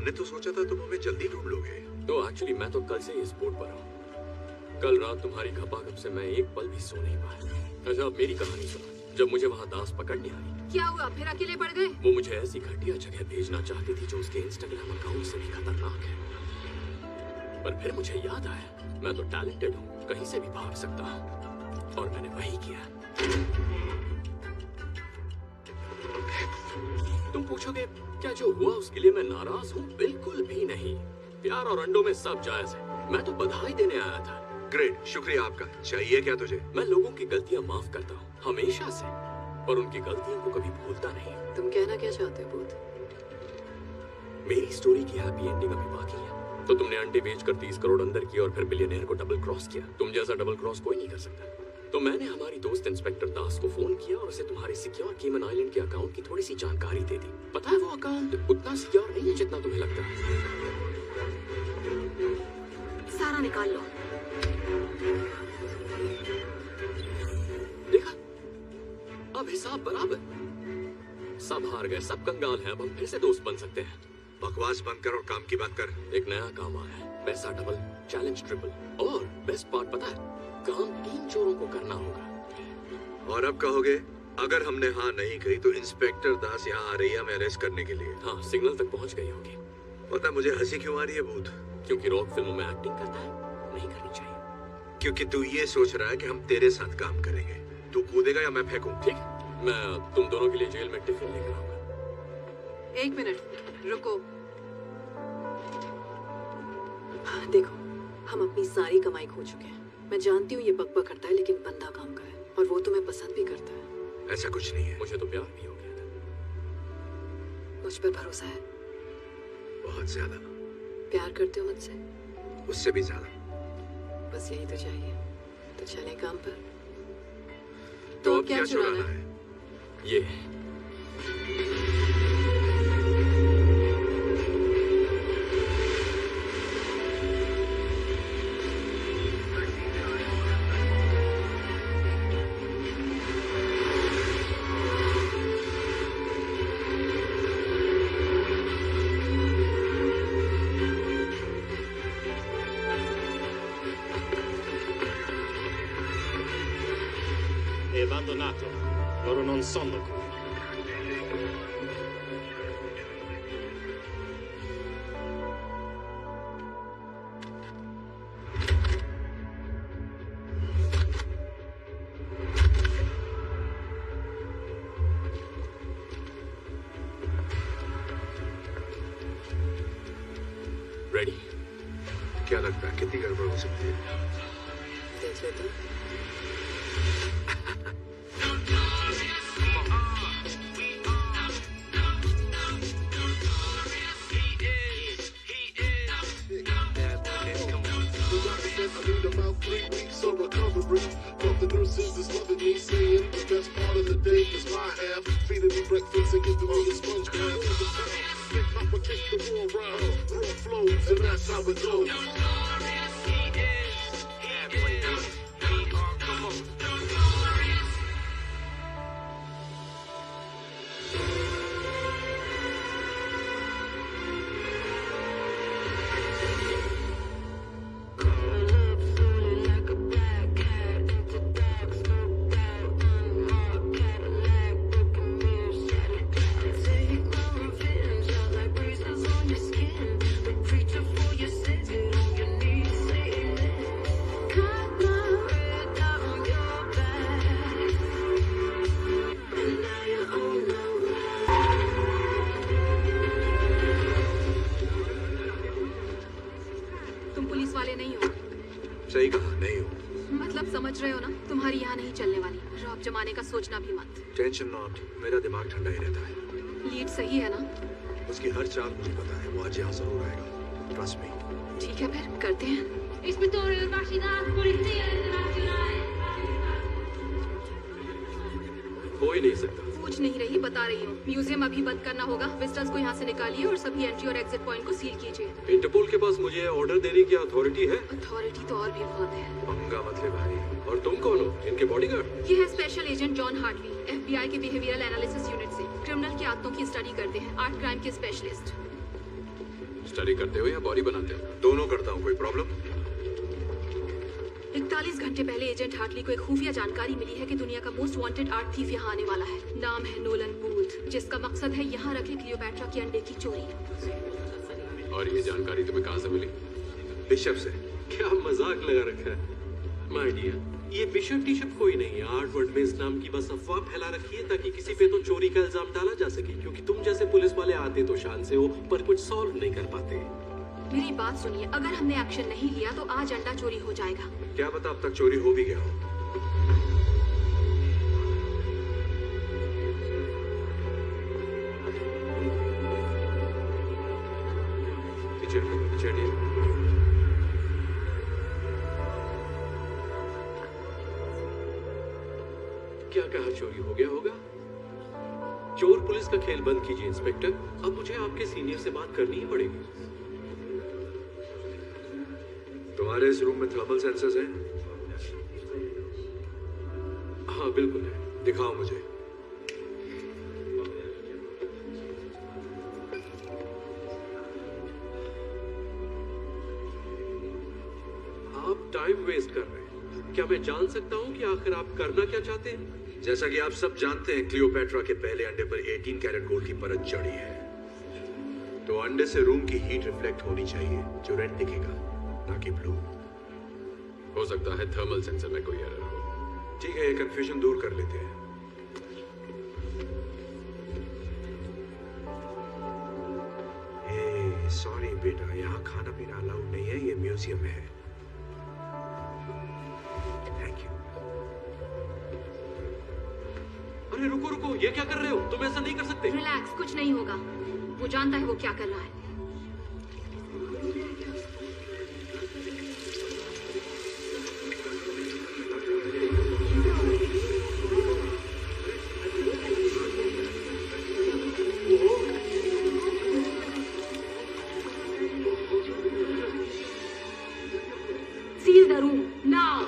हमने तो सोचा था तुम हमें जल्दी ढूंढ लोगे। तो एक्चुअली मैं तो कल से इस बोर्ड पर हूँ। कल रात तुम्हारी खपाखप से मैं एक पल भी सो नहीं पाया। अच्छा, अब मेरी कहानी सुनो। जब मुझे वहाँ दास पकड़ने आई, क्या हुआ? फिर अकेले पड़ गए? वो मुझे ऐसी घटिया जगह भेजना चाहती थी जो उसके इंस्टाग्राम अकाउंट से भी खतरनाक है। पर फिर मुझे याद आया, मैं तो टैलेंटेड हूँ, कहीं से भी भाग सकता हूँ, और मैंने वही किया। तुम पूछोगे क्या जो हुआ उसके लिए मैं नाराज हूँ? बिल्कुल भी नहीं। प्यार और अंडों में सब जायज है। मैं तो बधाई देने आया था। ग्रेट, शुक्रिया आपका। चाहिए क्या तुझे? मैं लोगों की गलतियाँ माफ करता हूँ, हमेशा से, पर उनकी गलतियों को कभी भूलता नहीं। तुम कहना क्या चाहते हो भूत? मेरी स्टोरी की हैप्पी एंडिंग अभी बाकी है। तो तुमने अंडे बेचकर 30 करोड़ अंदर किया और फिर बिलियनेयर को डबल क्रॉस किया। तुम जैसा डबल क्रॉस कोई नहीं कर सकता। तो मैंने हमारी दोस्त इंस्पेक्टर दास को फोन किया और उसे तुम्हारे सिक्योर केमन आइलैंड के अकाउंट की थोड़ी सी जानकारी दे दी। पता है वो अकाउंट उतना सिक्योर नहीं है जितना तुम्हें लगता है। सारा निकाल लो। देखा, अब हिसाब बराबर। सब हार गए, सब कंगाल हैं। अब हम फिर से दोस्त बन सकते हैं। बकवास बंद कर और काम की बात कर। एक नया काम आया है, पैसा डबल, चैलेंज ट्रिपल, और बेस्ट पार्ट पता है, काम 3 चोरों को करना होगा। और अब कहोगे अगर हमने हाँ नहीं कही तो इंस्पेक्टर दास यहाँ आ रही है हमें अरेस्ट करने के लिए। हाँ, सिग्नल तक पहुँच गई होगी। पता मुझे हंसी क्यों आ रही है भूत? क्योंकि रॉक फिल्मों में एक्टिंग करता है, नहीं करनी चाहिए। क्योंकि तू ये सोच रहा है कि हम तेरे साथ काम करेंगे। तू कूदेगा या मैं फेंकूं? ठीक, मैं तुम दोनों के लिए जेल में टिफिन लेकर आऊंगा। 1 मिनट रुको। देखो, हम अपनी सारी कमाई खो चुके हैं। मैं जानती हूँ ये बकबक करता है, लेकिन बंदा काम का है और वो तुम्हें पसंद भी करता है। ऐसा कुछ नहीं है। मुझे तो प्यार भी हो गया था। मुझ पर भरोसा है? बहुत ज्यादा। प्यार करते हो मुझसे? उससे भी ज्यादा। बस यही तो चाहिए। तो चले काम पर। तो अब क्या चुराना है? ये È abbandonato. Loro non sono qui. Ready? क्या लगता है कितनी गड़बड़ हो सकती है? देख लेते। But the nurses is loving me, saying the best part of the day is my half. Feeding me breakfast and giving me a sponge bath. They complicate the war round, raw flows, and that's how it goes. सही कहा, नहीं हूँ। मतलब समझ रहे हो ना, तुम्हारी यहाँ नहीं चलने वाली। रॉब जमाने का सोचना भी मत। टेंशन नॉट, मेरा दिमाग ठंडा ही रहता है। लीड सही है ना? उसकी हर चाल मुझे पता है। वो आज यहाँ जरूर आएगा। Trust me. ठीक है, फिर करते हैं। Ispettore Universidad Polizia Internazionale. हो ही नहीं सकता। पूछ नहीं रही, बता रही हूँ। म्यूजियम अभी बंद करना होगा। विजिटर्स को यहाँ से निकालिए और सभी एंट्री और एग्जिट पॉइंट को सील कीजिए। इंटरपोल के पास मुझे ऑर्डर देने की अथॉरिटी है? अथॉरिटी तो और भी बहुत है। पंगा मत ले भाई। और तुम कौन हो? इनके बॉडीगार्ड? ये है special agent John Hartley, FBI के बिहेवियरल एनालिसिस यूनिट से। क्रिमिनल की आदतों की स्टडी करते हैं। 8 क्राइम के स्पेशलिस्ट। स्टडी करते हो या बॉडी बनाते हो? दोनों करता हूँ। कोई प्रॉब्लम? 41 घंटे पहले एजेंट हार्टली को एक खुफिया जानकारी मिली है कि दुनिया का मोस्ट वांटेड आर्ट थीफ यहाँ आने वाला है। नाम है नोलन बूथ, जिसका मकसद है यहाँ रखे क्लियोपैट्रा के अंडे की चोरी। और ये जानकारी तुम्हें कहाँ से मिली? बिशप से। क्या मजाक लगा रखा है माय डियर, ये बिशप टिशप कोई नहीं है। आर्ट वर्ड में इस नाम की बस अफवाह फैला रखी है ताकि किसी पे तो चोरी का इल्जाम डाला जा सके, क्योंकि तुम जैसे पुलिस वाले आते तो शान से हो पर कुछ सॉल्व नहीं कर पाते। मेरी बात सुनिए, अगर हमने एक्शन नहीं लिया तो आज अंडा चोरी हो जाएगा। क्या पता अब तक चोरी हो भी गया हो। चलिए। क्या कहा चोरी हो गया होगा? चोर पुलिस का खेल बंद कीजिए इंस्पेक्टर, अब मुझे आपके सीनियर से बात करनी ही पड़ेगी। तुम्हारे इस रूम में थर्मल सेंसर्स हैं? हाँ बिल्कुल है। दिखाओ मुझे। आप टाइम वेस्ट कर रहे हैं। क्या मैं जान सकता हूँ कि आखिर आप करना क्या चाहते हैं? जैसा कि आप सब जानते हैं, क्लियोपैट्रा के पहले अंडे पर 18 कैरेट गोल्ड की परत चढ़ी है। तो अंडे से रूम की हीट रिफ्लेक्ट होनी चाहिए, जो रेड दिखेगा, ना कि ब्लू। हो सकता है थर्मल सेंसर में कोई एरर हो। ठीक है, ये कंफ्यूजन दूर कर लेते हैं। सॉरी बेटा, यहाँ खाना पीना अलाउड नहीं है, ये म्यूजियम है। Thank you. अरे रुको रुको, ये क्या कर रहे हो? तुम ऐसा नहीं कर सकते। रिलैक्स, कुछ नहीं होगा। वो जानता है वो क्या कर रहा है। Seal the room now.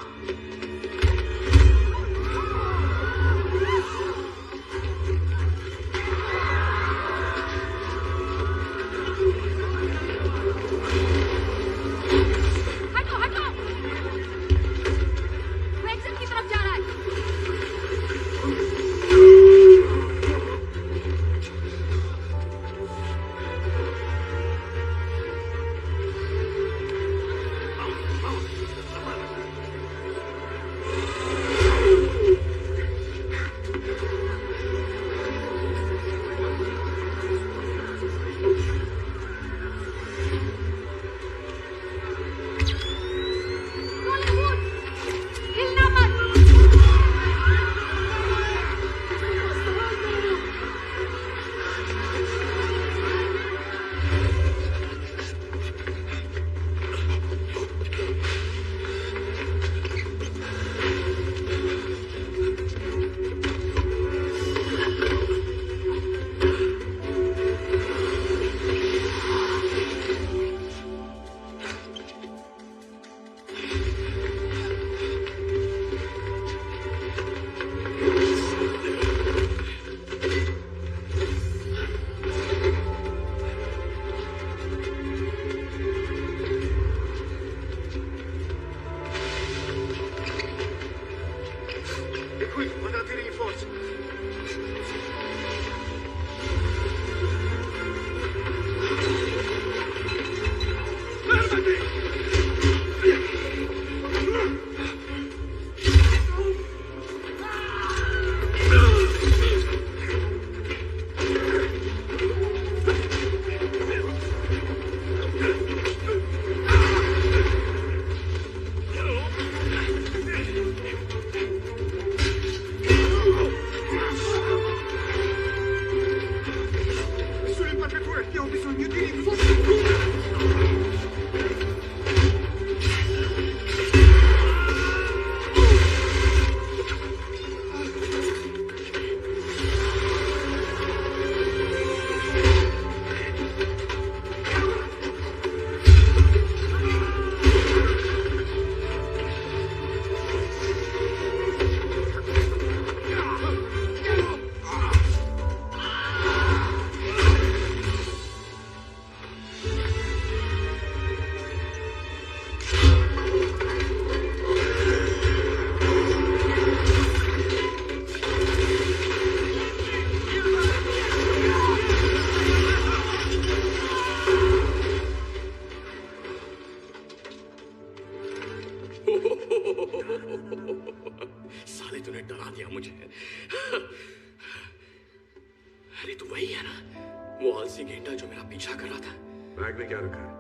Bag में क्या रखा है?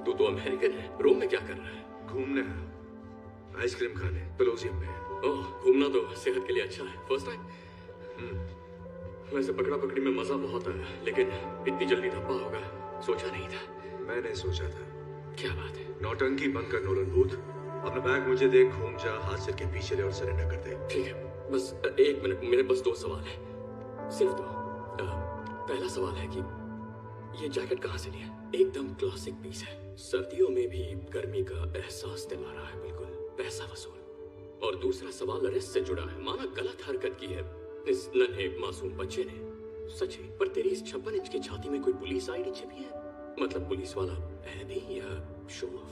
तू तो अमेरिकन है, रोम में क्या कर रहा है? घूमने है, आइसक्रीम खाने, कोलोसियम में। ओह, घूमना तो सेहत के लिए अच्छा है। First time? वैसे पकड़ा पकड़ी में मजा बहुत आया, लेकिन इतनी जल्दी धब्बा होगा सोचा नहीं था। मैंने सोचा था। क्या बात है? नौटंकी बंद कर नोलन बूथ। अपना बैग मुझे दे, घूम जा, हाथ सिर के पीछे ले और सरेंडर कर दे। ठीक है, बस एक मिनट, मेरे बस 2 सवाल है, सिर्फ 2। पहला सवाल है कि ये जैकेट कहाँ से लिया? एकदम क्लासिक पीस है, सर्दियों में भी गर्मी का एहसास दिला रहा है, बिल्कुल पैसा वसूल। और दूसरा सवाल अरेस्ट से जुड़ा है। माना गलत हरकत की है इस नन्हे मासूम बच्चे ने, सच है, पर तेरी इस 56 इंच की छाती में कोई पुलिस आईडी छिपी है? मतलब पुलिस वाला है भी या शो ऑफ?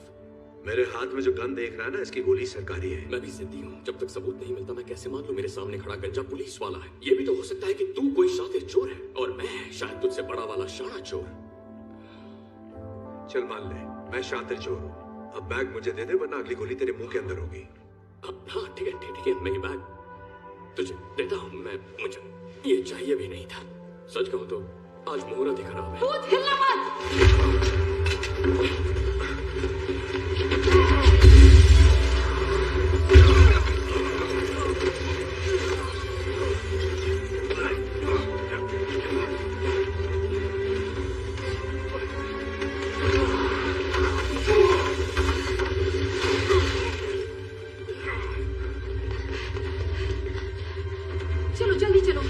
मेरे हाथ में जो गन देख रहा है ना, इसकी गोली सरकारी है। मैं भी जिद्दी हूँ, जब तक सबूत नहीं मिलता मैं कैसे मान लूं मेरे सामने खड़ा गंजा पुलिस वाला है? ये भी तो हो सकता है कि तू कोई शातिर चोर है और मैं शायद तुझसे बड़ा वाला शाना चोर। चल मान ले, मैं शातिर चोर हूँ। अब बैग मुझे दे दे, वरना अगली गोली तेरे मुंह के अंदर होगी। हाँ ठीक है, ठीक है, मैं ये बैग तुझे देता हूँ। मुझे ये चाहिए भी नहीं था। सच कहूँ तो आज मुहूर्त ही खराब है। भूत, हिलना मत। चलो जल्दी चलो।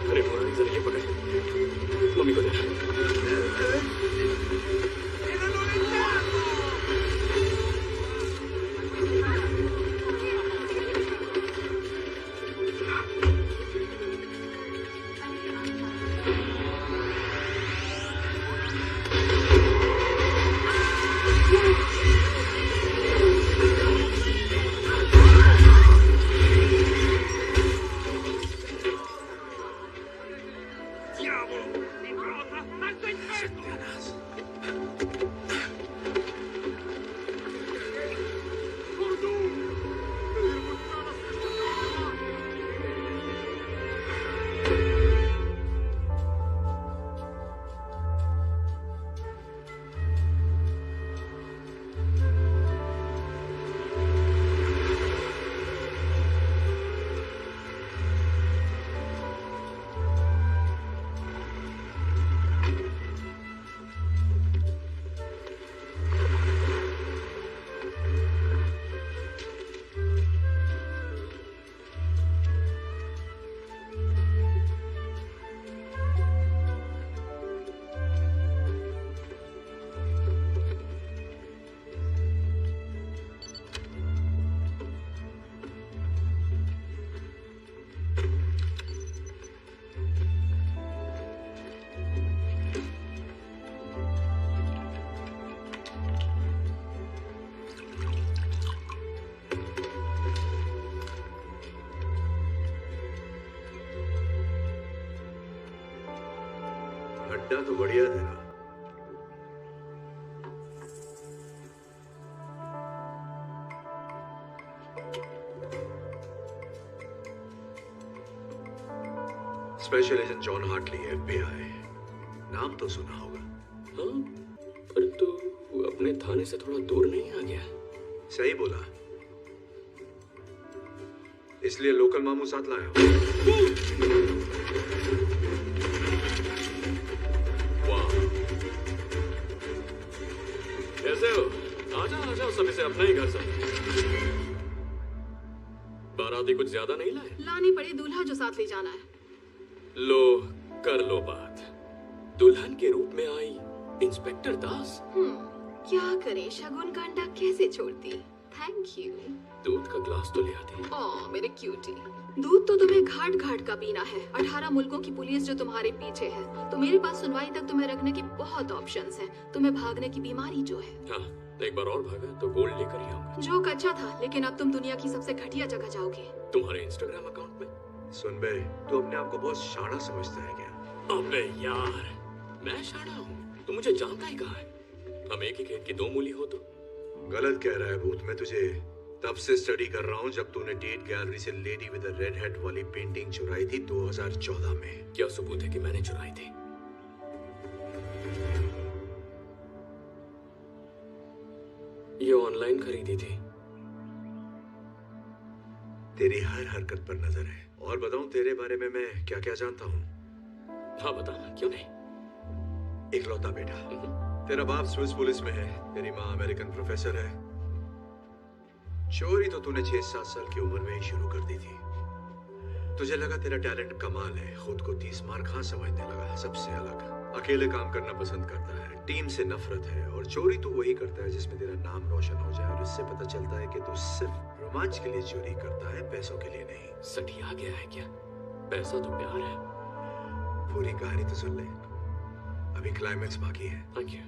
अरे मुरारी, जरा ये पकड़, मम्मी को दे। अड्डा तो बढ़िया तेरा। Special agent John Hartley, FBI। नाम तो सुना होगा। हाँ, पर तू अपने थाने से थोड़ा दूर नहीं आ गया? सही बोला, इसलिए लोकल मामू साथ लाया हूं। वाह, कैसे हो? आजा आजा, सब इसे अपना ही घर समझ। बाराती कुछ ज्यादा नहीं लाए? लानी पड़ी दूल्हा जो साथ ले जाना है। लो, कर लो बात। दुल्हन के रूप में आई इंस्पेक्टर दास। क्या करें, शगुन का अंडा कैसे छोड़ती। Thank you. दूध का ग्लास तो ले आते। ओह मेरे क्यूटी, दूध तो तुम्हें घाट घाट का पीना है। 18 मुल्कों की पुलिस जो तुम्हारे पीछे है, तो मेरे पास सुनवाई तक तुम्हें रखने की बहुत ऑप्शंस हैं। तुम्हें भागने की बीमारी जो है। हाँ, एक बार और भागा तो गोल्ड लेकर ही आऊंगा। जोक अच्छा था, लेकिन अब तुम दुनिया की सबसे घटिया जगह जाओगे। तुम्हारे इंस्टाग्राम अकाउंट में। सुन बे, तू अपने आप को बहुत शाना समझता है क्या? अबे यार, मैं शाना हूँ, तू मुझे जानता ही कहाँ है? हम एक ही खेत की दो मूली हो तो। गलत कह रहा है भूत। मैं तुझे तब से स्टडी कर रहा हूँ जब तूने टेट गैलरी से लेडी विद रेड हेड वाली पेंटिंग चुराई थी 2014 में। क्या सबूत है कि मैंने चुराई थी? ये ऑनलाइन खरीदी थी। तेरी हर हरकत पर नजर है। और बताऊं तेरे बारे में मैं क्या क्या जानता हूँ? हाँ बताना, क्यों नहीं। इकलौता बेटा। तेरा बाप स्विस पुलिस में है, तेरी माँ अमेरिकन प्रोफेसर है। चोरी तो तूने 6-7 साल की उम्र में ही शुरू कर दी थी। तुझे लगा तेरा टैलेंट कमाल है, खुद को 30 मार खां समझने लगा। सबसे अलग, अकेले काम करना पसंद करता है, टीम से नफरत है। और चोरी तू वही करता है जिसमें तेरा नाम रोशन हो जाए। और इससे पता चलता है कि तू सिर्फ रोमांच के लिए चोरी करता है, पैसों के लिए नहीं। सठिया गया है क्या? पैसा तो प्यार है। पूरी कहानी तो सुन ले, अभी क्लाइमेक्स बाकी है। Thank you.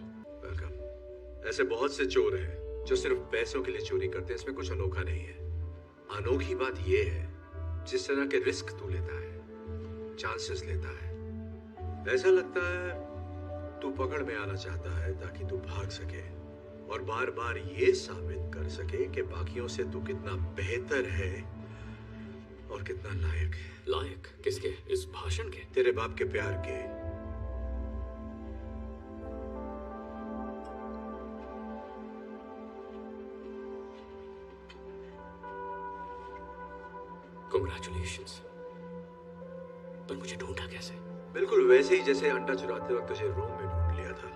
वेलकम। ऐसे बहुत से चोर हैं जो सिर्फ पैसों के लिए चोरी करते हैं। इसमें कुछ अनोखा नहीं है। अनोखी बात यह है जिस तरह के रिस्क तू लेता है, चांसेस लेता है। ऐसा लगता है तू पकड़ में आना चाहता है ताकि तू भाग सके और बार बार ये साबित कर सके कि बाकियों से तू कितना बेहतर है और कितना लायक है। लायक किसके? इस भाषण के? तेरे बाप के प्यार के। Congratulations। पर मुझे ढूंढा कैसे? बिल्कुल वैसे ही जैसे अंडा चुराते वक्त तुझे रोम में ढूंढ लिया था।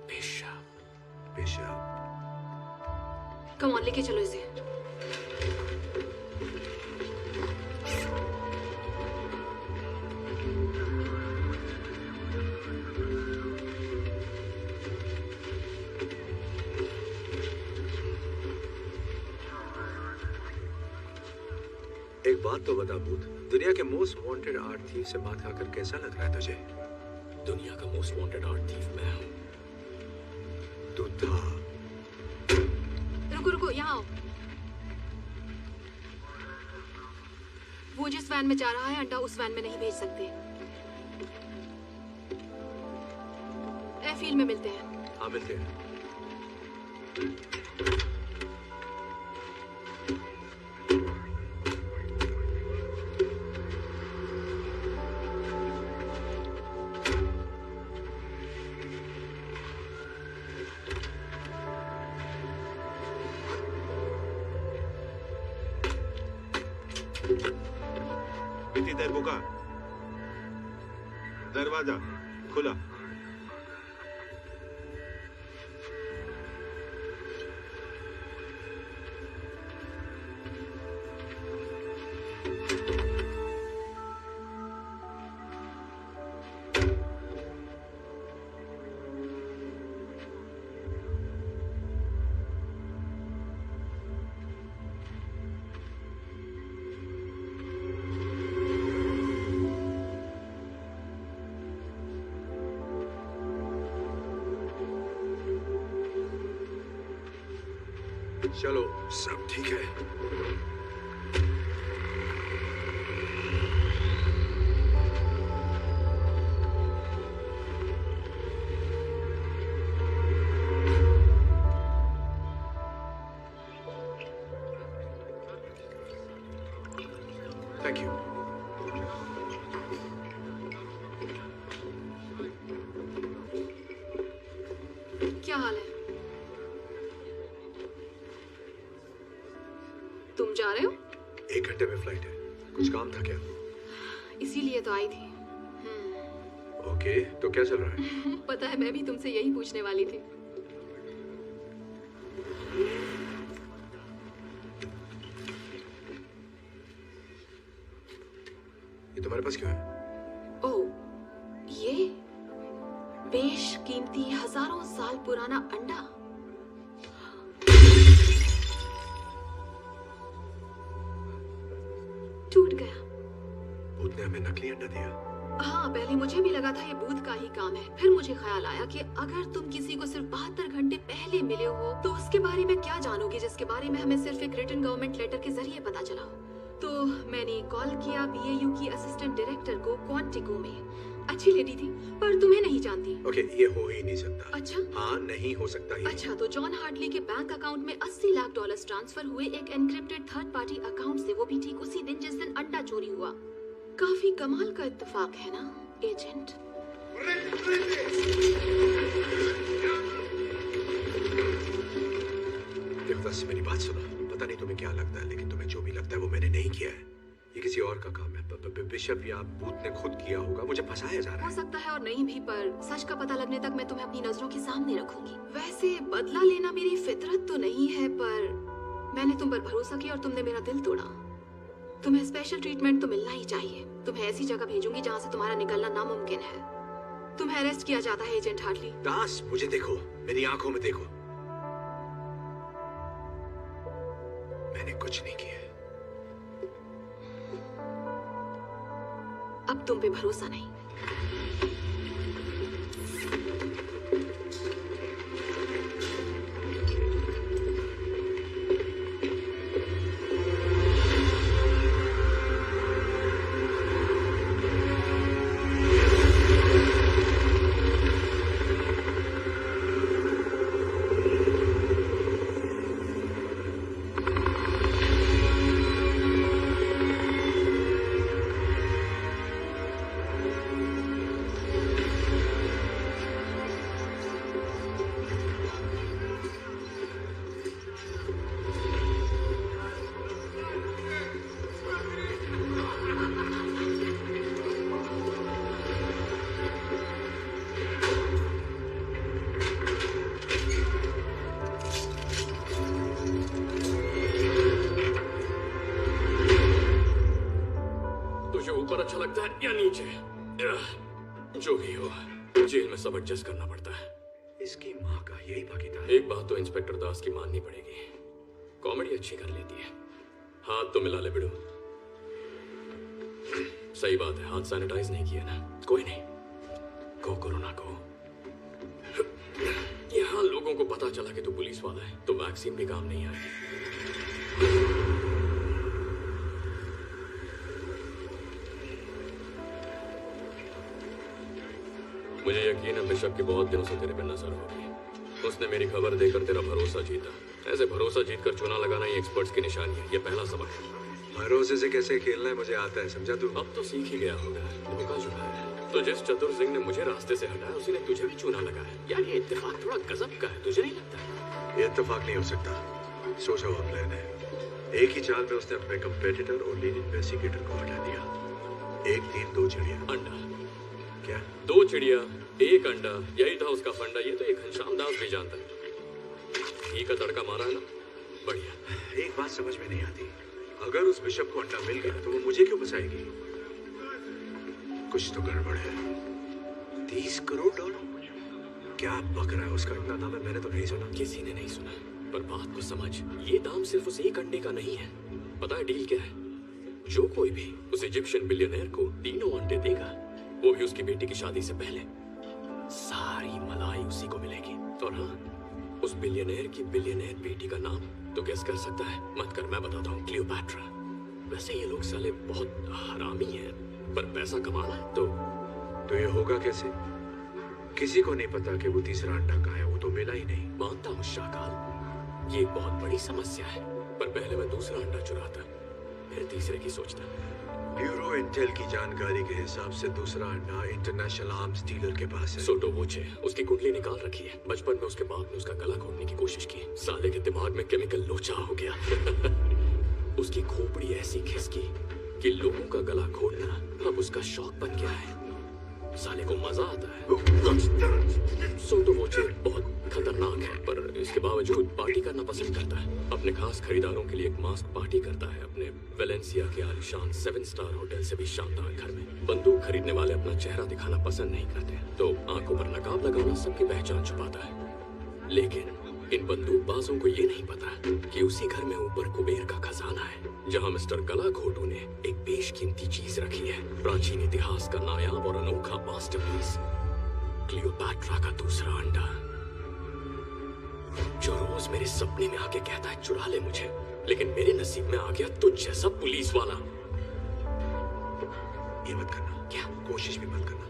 पेशाब। पेशाब। कम ऑन, लेके चलो इसे। एक बात तो बता भूत, दुनिया के मोस्ट वांटेड आर्ट थीव से बात खाकर कैसा लग रहा है तुझे? दुनिया का मोस्ट वांटेड आर्ट थीफ मैं हूँ। तू था। रुको रुको, यहाँ आओ। वो जिस वैन में जा रहा है, अंडा उस वैन में नहीं भेज सकते। एयरफील्ड में मिलते हैं। हाँ मिलते हैं। कितनी देर रुका? दरवाजा खुला। चलो, सब ठीक है। Thank you. क्या हाल है? तुम जा रहे हो? 1 घंटे में फ्लाइट है। कुछ काम था क्या? इसीलिए तो आई थी। ओके, तो क्या चल रहा है? पता है, मैं भी तुमसे यही पूछने वाली थी। ये तुम्हारे पास क्यों है? ओह, बेशकीमती हजारों साल पुराना अंडा। टूट गया। भूत ने हमें नकली अंडा दिया। हाँ, पहले मुझे भी लगा था ये भूत का ही काम है। फिर मुझे ख्याल आया कि अगर तुम किसी को सिर्फ 72 घंटे पहले मिले हो तो उसके बारे में क्या जानोगे जिसके बारे में हमें सिर्फ एक रिटन गवर्नमेंट लेटर के जरिए पता चला हो। तो मैंने कॉल किया BAU की असिस्टेंट डायरेक्टर को क्वांटिको में। अच्छी लेडी थी पर तुम्हें नहीं जानती। ओके, ये हो ही नहीं सकता। अच्छा, हाँ, नहीं हो सकता ये। अच्छा, तो जॉन हार्डली के बैंक अकाउंट में $80 लाख ट्रांसफर हुए एक एनक्रिप्टेड थर्ड पार्टी अकाउंट से, वो भी ठीक उसी दिन जिस दिन अंडा चोरी हुआ। काफी कमाल का इत्तेफाक है ना एजेंट? देवदास, मेरी बात सुनो। पता नहीं तुम्हें क्या लगता है, लेकिन तुम्हें जो भी लगता है वो मैंने नहीं किया है। ये किसी और का काम है। बिशप या भूत ने खुद किया होगा। मुझे फंसाया जा रहा हो है। सकता है और नहीं भी, पर सच का पता लगने तक मैं तुम्हें अपनी नजरों के सामने रखूंगी। वैसे बदला लेना मेरी फितरत तो नहीं है, पर मैंने तुम पर भरोसा किया और तुमने मेरा दिल तोड़ा। तुम्हें स्पेशल ट्रीटमेंट तो मिलना ही चाहिए। तुम्हें ऐसी जगह भेजूंगी जहाँ से तुम्हारा निकलना नामुमकिन है। तुम्हें अरेस्ट किया जाता है एजेंट हार्डली। दास, मुझे देखो, मेरी आंखों में देखो। मैंने कुछ नहीं किया। अब तुम पे भरोसा नहीं। ऊपर अच्छा लगता है या नीचे? जो भी हो, जेल में सब एडजस्ट करना पड़ता है। इसकी माँ का यही भागीदार। एक बात तो इंस्पेक्टर दास की माननी पड़ेगी, कॉमेडी अच्छी कर लेती है। हाथ तो मिला ले बिड़ो। सही बात है, हाथ सैनिटाइज नहीं किया ना। कोई नहीं, को कोरोना को। यहाँ लोगों को पता चला कि तू पुलिस वाला है तो वैक्सीन भी काम नहीं आएगी। मुझे यकीन है बिशप की बहुत दिनों से तेरे पे नजर होगी। उसने मेरी खबर देकर तेरा भरोसा जीता। ऐसे भरोसा जीतकर चुना लगाना ही एक्सपर्ट्स की निशानी है। ये पहला सबक है। भरोसे से कैसे खेलना है मुझे आता है, समझा तू? अब तो सीख ही गया होगा। धोखा चुका है तो जिस चतुर सिंह ने मुझे रास्ते से हटाया उसी ने तुझे भी चुना लगाया। यार ये इत्तेफाक थोड़ा गजब का है, तुझे नहीं लगता? ये इत्तेफाक नहीं हो सकता। सोचा हुआ प्लान है। एक ही चाल में उसने अपने कंपेटिटर और लीड इन्वेस्टिगेटर को हटा दिया। एक तीर दो चिड़िया। अंडा क्या? दो चिड़िया एक अंडा, यही था उसका फंडा। ये तो एक घनश्याम दास भी जानता है। घी का तड़का मारा है ना, बढ़िया। एक बात समझ में नहीं आती, अगर उस बिशप को अंडा मिल गया तो वो मुझे क्यों बचाएगी? कुछ तो गड़बड़ है। 30 करोड़ डॉलर? क्या बक रहा है? उसका इतना दाम है, मैंने तो नहीं सुना। किसी ने नहीं सुना, पर बात को समझ। ये दाम सिर्फ उस एक अंडे का नहीं है। पता है डील क्या है? जो कोई भी उस इजिप्शियन बिलियनर को 3 अंडे देगा, वो भी उसकी बेटी की शादी से पहले, सारी मलाई उसी को मिलेगी। और हाँ, उस बिलियनर की बिलियनर बेटी का नाम तो गेस कर सकता है? मत कर, मैं बताता हूँ। क्लियोपैट्रा। वैसे ये लोग साले बहुत हरामी हैं, पर पैसा कमाना है तो ये होगा कैसे? किसी को नहीं पता कि वो तीसरा अंडा कहाँ है। वो तो मिला ही नहीं। मानता हूँ शाकाल, ये एक बहुत बड़ी समस्या है, पर पहले मैं दूसरा अंडा चुराता, फिर तीसरे की सोचता। ब्यूरो इंटेल की जानकारी के हिसाब से दूसरा अंडा इंटरनेशनल आर्म्स डीलर के पास है। सोटो वोचे, उसकी कुंडली निकाल रखी है। बचपन में उसके बाप ने उसका गला घोटने की कोशिश की। साले के दिमाग में केमिकल लोचा हो गया। उसकी खोपड़ी ऐसी खिसकी कि लोगों का गला घोटना अब उसका शौक बन गया है। साले को मजा आता है। सोटो वोचे बहुत खतरनाक है, पर इसके बावजूद पार्टी करना पसंद करता है। अपने खास खरीदारों के लिए एक मास्क पार्टी करता है अपने वेलेंसिया के आलीशान 7 स्टार होटल से भी शानदार घर में। बंदूक खरीदने वाले अपना चेहरा दिखाना पसंद नहीं करते, तो आंखों पर नकाब लगाना सबकी पहचान छुपाता है। लेकिन इन बंदूकबाजों को ये नहीं पता कि उसी घर में ऊपर कुबेर का खजाना है, जहां मिस्टर गलाघोटू ने एक बेशकीमती चीज रखी है, प्राचीन इतिहास का नायाब और अनोखा मास्टरपीस, क्लियोपैट्रा का दूसरा अंडा, जो रोज मेरे सपने में आके कहता है चुरा ले मुझे, लेकिन मेरे नसीब में आ गया तुझ जैसा पुलिस वाला। ये मत करना। क्या? कोशिश भी मत करना।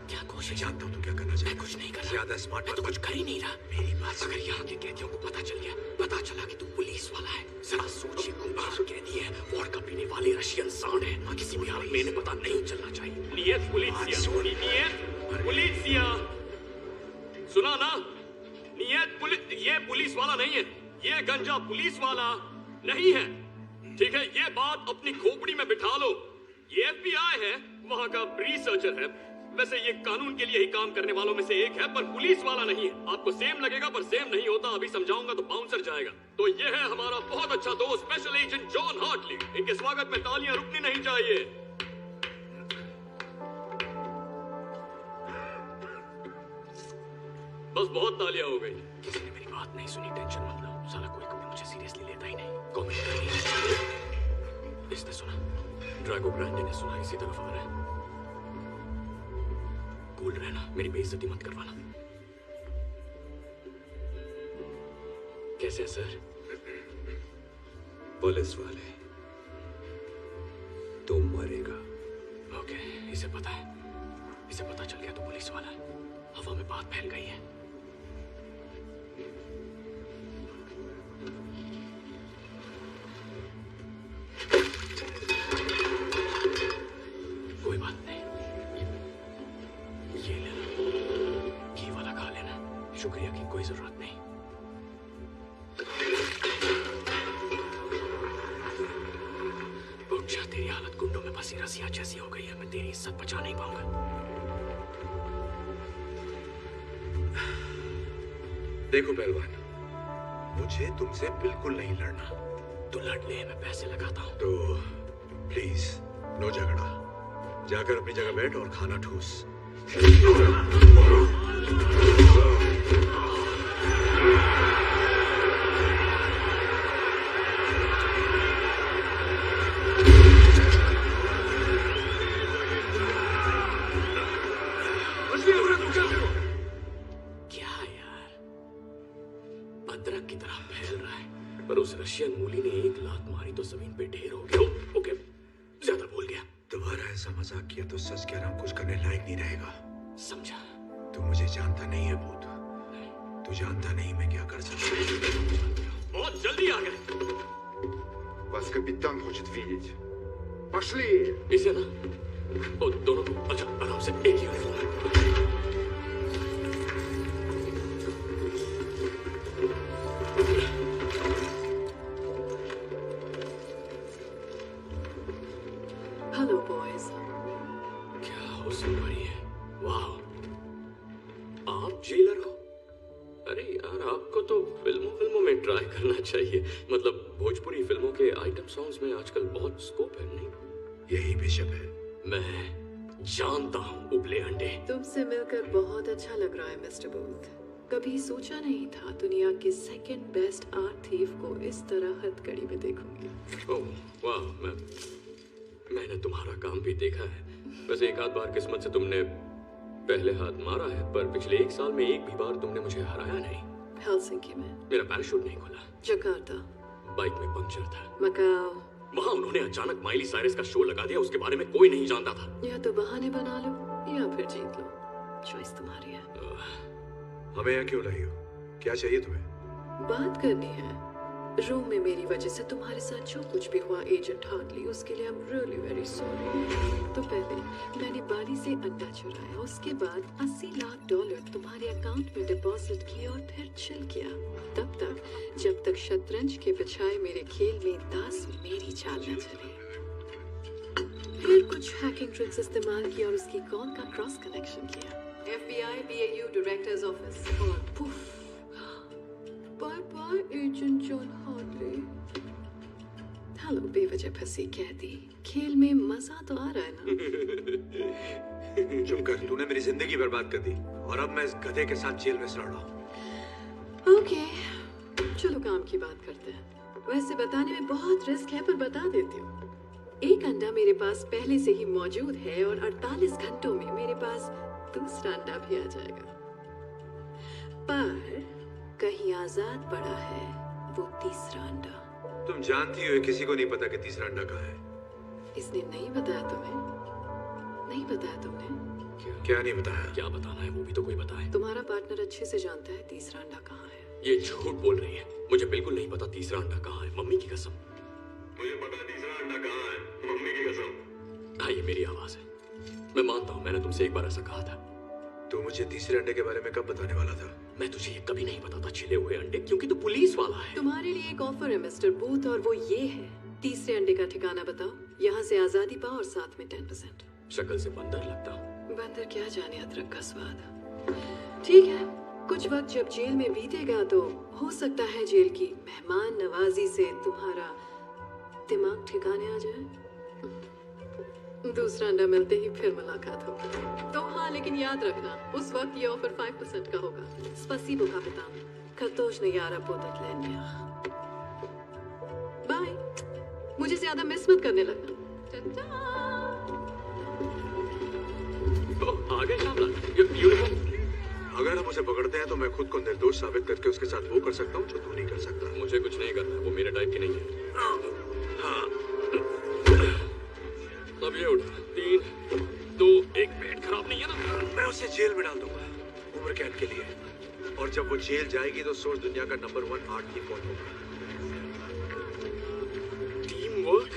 क्या कोशिश? जानता हूँ तू क्या करना चाहिए। मैं कुछ नहीं कर रहा। ज्यादा स्मार्ट मैं तो कुछ कर ही नहीं रहा। मेरी बात अगर यहाँ के कैदियों को पता चल गया, पता चला कि तू पुलिस वाला है, जरा सोचिए, कुंभार कैदी है, वोडका पीने वाले रशियन सांड है, किसी भी हाल में इन्हें पता नहीं चलना चाहिए। नियत पुलिसिया, नियत पुलिसिया, सुना ना? नियत पुलिस, ये पुलिस वाला नहीं है, ये गंजा पुलिस वाला नहीं है, ठीक है? ये बात अपनी खोपड़ी में बिठा लो। ये FBI है, वहाँ का रिसर्चर है, वैसे ये कानून के लिए ही काम करने वालों में से एक है, पर पुलिस वाला नहीं है। आपको सेम लगेगा पर सेम नहीं होता, अभी समझाऊंगा तो बाउंसर जाएगा। तो ये है हमारा बहुत अच्छा दोस्त स्पेशल एजेंट जॉन हार्टली। इनके स्वागत में तालियां रुकनी नहीं चाहिए। बस बहुत तालियां हो गई। किसी ने मेरी बात नहीं सुनी, टेंशन मत लो, साला कोई कभी मुझे सीरियसली लेता ही नहीं। कमेंट इसने सुना, ड्रैगो ग्रांडे ने सुना, इसी तरफ आ रहा है। कूल रहना, मेरी बेइज्जती मत करवाना। कैसे है सर? पुलिस वाले, तुम मरेगा। ओके, इसे पता है, इसे पता चल गया तो पुलिस वाला है। हवा में बात फैल गई है। कोई बात नहीं, ये ले लो, घी वाला खा लेना, शुक्रिया की कोई जरूरत नहीं। उठ जा, तेरी हालत गुंडों में फंसी रसिया जैसी हो गई है, मैं तेरी इज्जत बचा नहीं पाऊंगा। देखो पहलवान, मुझे तुमसे बिल्कुल नहीं लड़ना। तो लड़ने में पैसे लगाता हूँ। तो प्लीज नो झगड़ा, जाकर अपनी जगह बैठ और खाना ठूस। क्या यार, अदरक की तरह फैल रहा है, पर उस रशियन मूली ने एक लात मारी तो जमीन पे ढेर हो गया। ओके, ज्यादा बोल गया। दोबारा ऐसा मजाक किया तो सच कह रहा हूं, कुछ करने लायक नहीं रहेगा। समझा? तू मुझे जानता नहीं है भूत, तू जानता नहीं मैं क्या कर सकता हूं। बहुत जल्दी आ गए। Вас капитан хочет видеть. Пошли! इसे ना, ओ दोनों को, अच्छा आराम से, एक यूनिफॉर्म। Hello boys. क्या हुस्न भरी है, वाह। आप जेलर हो? अरे यार, आपको तो फिल्मों में ट्राई करना चाहिए। मतलब भोजपुरी फिल्मों के आइटम सॉन्ग्स में आजकल बहुत स्कोप है, नहीं? यही बिशप है। मैं जानता हूँ उबले अंडे। तुमसे मिलकर बहुत अच्छा लग रहा है मिस्टर बूथ। कभी सोचा नहीं था दुनिया के सेकंड बेस्ट आर्ट थीफ को इस तरह हथकड़ी में देखूंगी। ओह वाह, मैंने तुम्हारा काम भी देखा है। वैसे एक आध बार किस्मत से तुमने पहले हाथ मारा है, पर पिछले 1 साल में एक भी बार तुमने मुझे हराया नहीं। हेलसिंकी में, मेरा पैराशूट नहीं खुला, जकार्ता, बाइक में पंक्चर था, मकाओ। वहाँ उन्होंने अचानक माइली साइरस का शो लगा दिया, उसके बारे में कोई नहीं जानता था। या तो बहाने बना लो या फिर जीत लो, चॉइस तुम्हारी है। हमें यहाँ क्यों लाई हो? क्या चाहिए तुम्हें? बात करनी है। रूम में मेरी वजह से तुम्हारे साथ जो कुछ भी हुआ एजेंट हार्टली, उसके लिए I am really very sorry. तो पहले मैंने बाली से अंडा चुराया, उसके बाद $80 लाख तुम्हारे अकाउंट में डिपॉजिट किया और फिर चिल किया, तब तक जब तक शतरंज के बजाय मेरे खेल में दास मेरी चाल न चले। फिर कुछ हैकिंग ट्रिक्स इस्तेमाल किया और उसकी कॉल का क्रॉस कनेक्शन किया। FBI BAU डायरेक्टर्स ऑफिस और puff, by agent John Hartley. Hello बेवजह फंसी कहती, खेल में मजा तो आ रहा है ना? चुप कर, तूने मेरी जिंदगी बर्बाद कर दी और अब मैं इस गधे के साथ जेल में सड़ रहा हूँ। ओके, चलो काम की बात करते हैं। वैसे बताने में बहुत रिस्क है पर बता देती हूँ। एक अंडा मेरे पास पहले से ही मौजूद है और 48 घंटों में मेरे पास दूसरा अंडा भी आ जाएगा। पर कहीं आजाद पड़ा है वो तीसरा अंडा। तुम जानती हो किसी को नहीं पता कि तीसरा अंडा कहाँ है। इसने नहीं बताया तुम्हें? नहीं बताया तुमने? क्या नहीं बताया? क्या बताना है वो भी तो कोई बताए। तुम्हारा पार्टनर अच्छे से जानता है तीसरा अंडा कहाँ है। ये झूठ बोल रही है, मुझे बिल्कुल नहीं पता तीसरा अंडा कहाँ है, मम्मी की कसम। मुझे पता है तीसरा अंडा कहाँ है, मम्मी की कसम। हाँ, ये मेरी आवाज है। मैं मानता हूँ मैंने तुमसे एक बार ऐसा कहा था। तू मुझे तीसरे अंडे के बारे में कब बताने वाला था? मैं तुझे ये कभी नहीं बताता छिले हुए अंडे, क्योंकि तू पुलिस वाला है। तुम्हारे लिए एक ऑफर है मिस्टर बूथ और वो ये है, तीसरे अंडे का ठिकाना बताओ, यहाँ से आजादी पाओ और साथ में 10%। शक्ल से बंदर लगता हूँ। बंदर क्या जाने अदरक का स्वाद। ठीक है, कुछ वक्त जब जेल में बीतेगा तो हो सकता है जेल की मेहमान नवाजी से तुम्हारा दिमाग ठिकाने आ जाए। दूसरा अंडा मिलते ही फिर मुलाकात होगी। तो हाँ, लेकिन याद रखना उस वक्त ये ऑफर 5% का होगा। स्पसीबो कापितान, खतोश ने यारा पोततलैंडिया। बाय। मुझे ज्यादा मिस मत करने लगना। आ गए शामला। यूनिफॉर्म। अगर हम उसे पकड़ते हैं तो मैं खुद को निर्दोष साबित करके उसके साथ वो कर सकता हूँ जो तू नहीं कर सकता। मुझे कुछ नहीं करना है, वो मेरे टाइप की नहीं है। अब ये उठ। 3, 2, 1, पेट खराब नहीं है ना? मैं उसे जेल में डाल दूंगा उम्र कैद के लिए, और जब वो जेल जाएगी तो सोच दुनिया का नंबर 1 आर्ट की कौन होगा। टीम वर्क,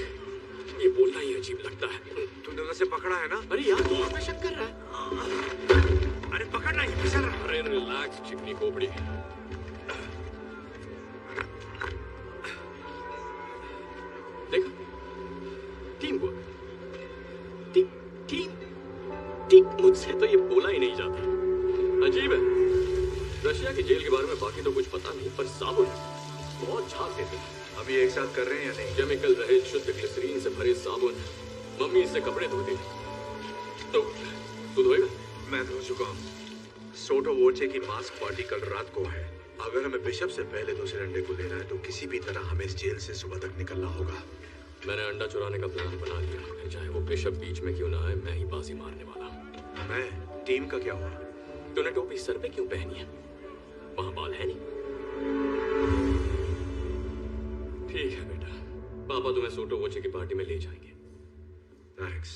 ये बोलना ही अजीब लगता है। तूने उसे पकड़ा है ना? अरे यार, तू मुझ पे शक कर रहा है। अरे पकड़ना ही फिसल रहा। अरे रिलैक्स चिकनी खोपड़ी। देखा, टीम वर्क। टीम मुझसे तो ये बोला ही नहीं जाता। अजीब है। रशिया की जेल के बारे में बाकी तो कुछ पता नहीं, पर साबुन बहुत झाग देते हैं। हम ये एक साथ कर रहे हैं या नहीं? केमिकल रहित शुद्ध ग्लिसरीन से भरे साबुन, मम्मी इससे कपड़े धोती। तो तू धोएगा? मैं धो चुका हूँ। सोटो वोचे की मास्क पार्टी कल रात को है। अगर हमें बिशप से पहले दूसरे अंडे को लेना है तो किसी भी तरह हमें इस जेल से सुबह तक निकलना होगा। मैंने अंडा चुराने का प्लान बना लिया, फिर चाहे वो बिशप बीच में क्यों ना आए, मैं ही बाजी मारने वाला हूँ। मैं? टीम का क्या हुआ? तूने टोपी सर पे क्यों पहनी है? वहां बाल है नहीं? ठीक है बेटा, पापा तुम्हें सोटो वोचे की पार्टी में ले जाएंगे। थैंक्स।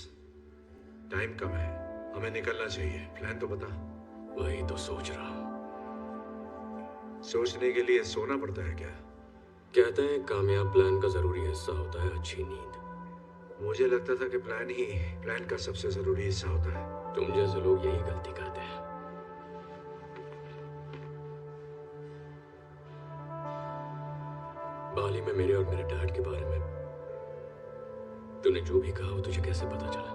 टाइम कम है, हमें निकलना चाहिए। प्लान तो बता। वही तो सोच रहा हूँ। सोचने के लिए सोना पड़ता है क्या? कहते हैं कामयाब प्लान का जरूरी हिस्सा होता है अच्छी नींद। मुझे लगता था कि प्लान का सबसे जरूरी हिस्सा होता है। तुम जैसे लोग यही गलती करते हैं। बाली में मेरे और मेरे डैड के बारे में तूने जो भी कहा वो तुझे कैसे पता चला?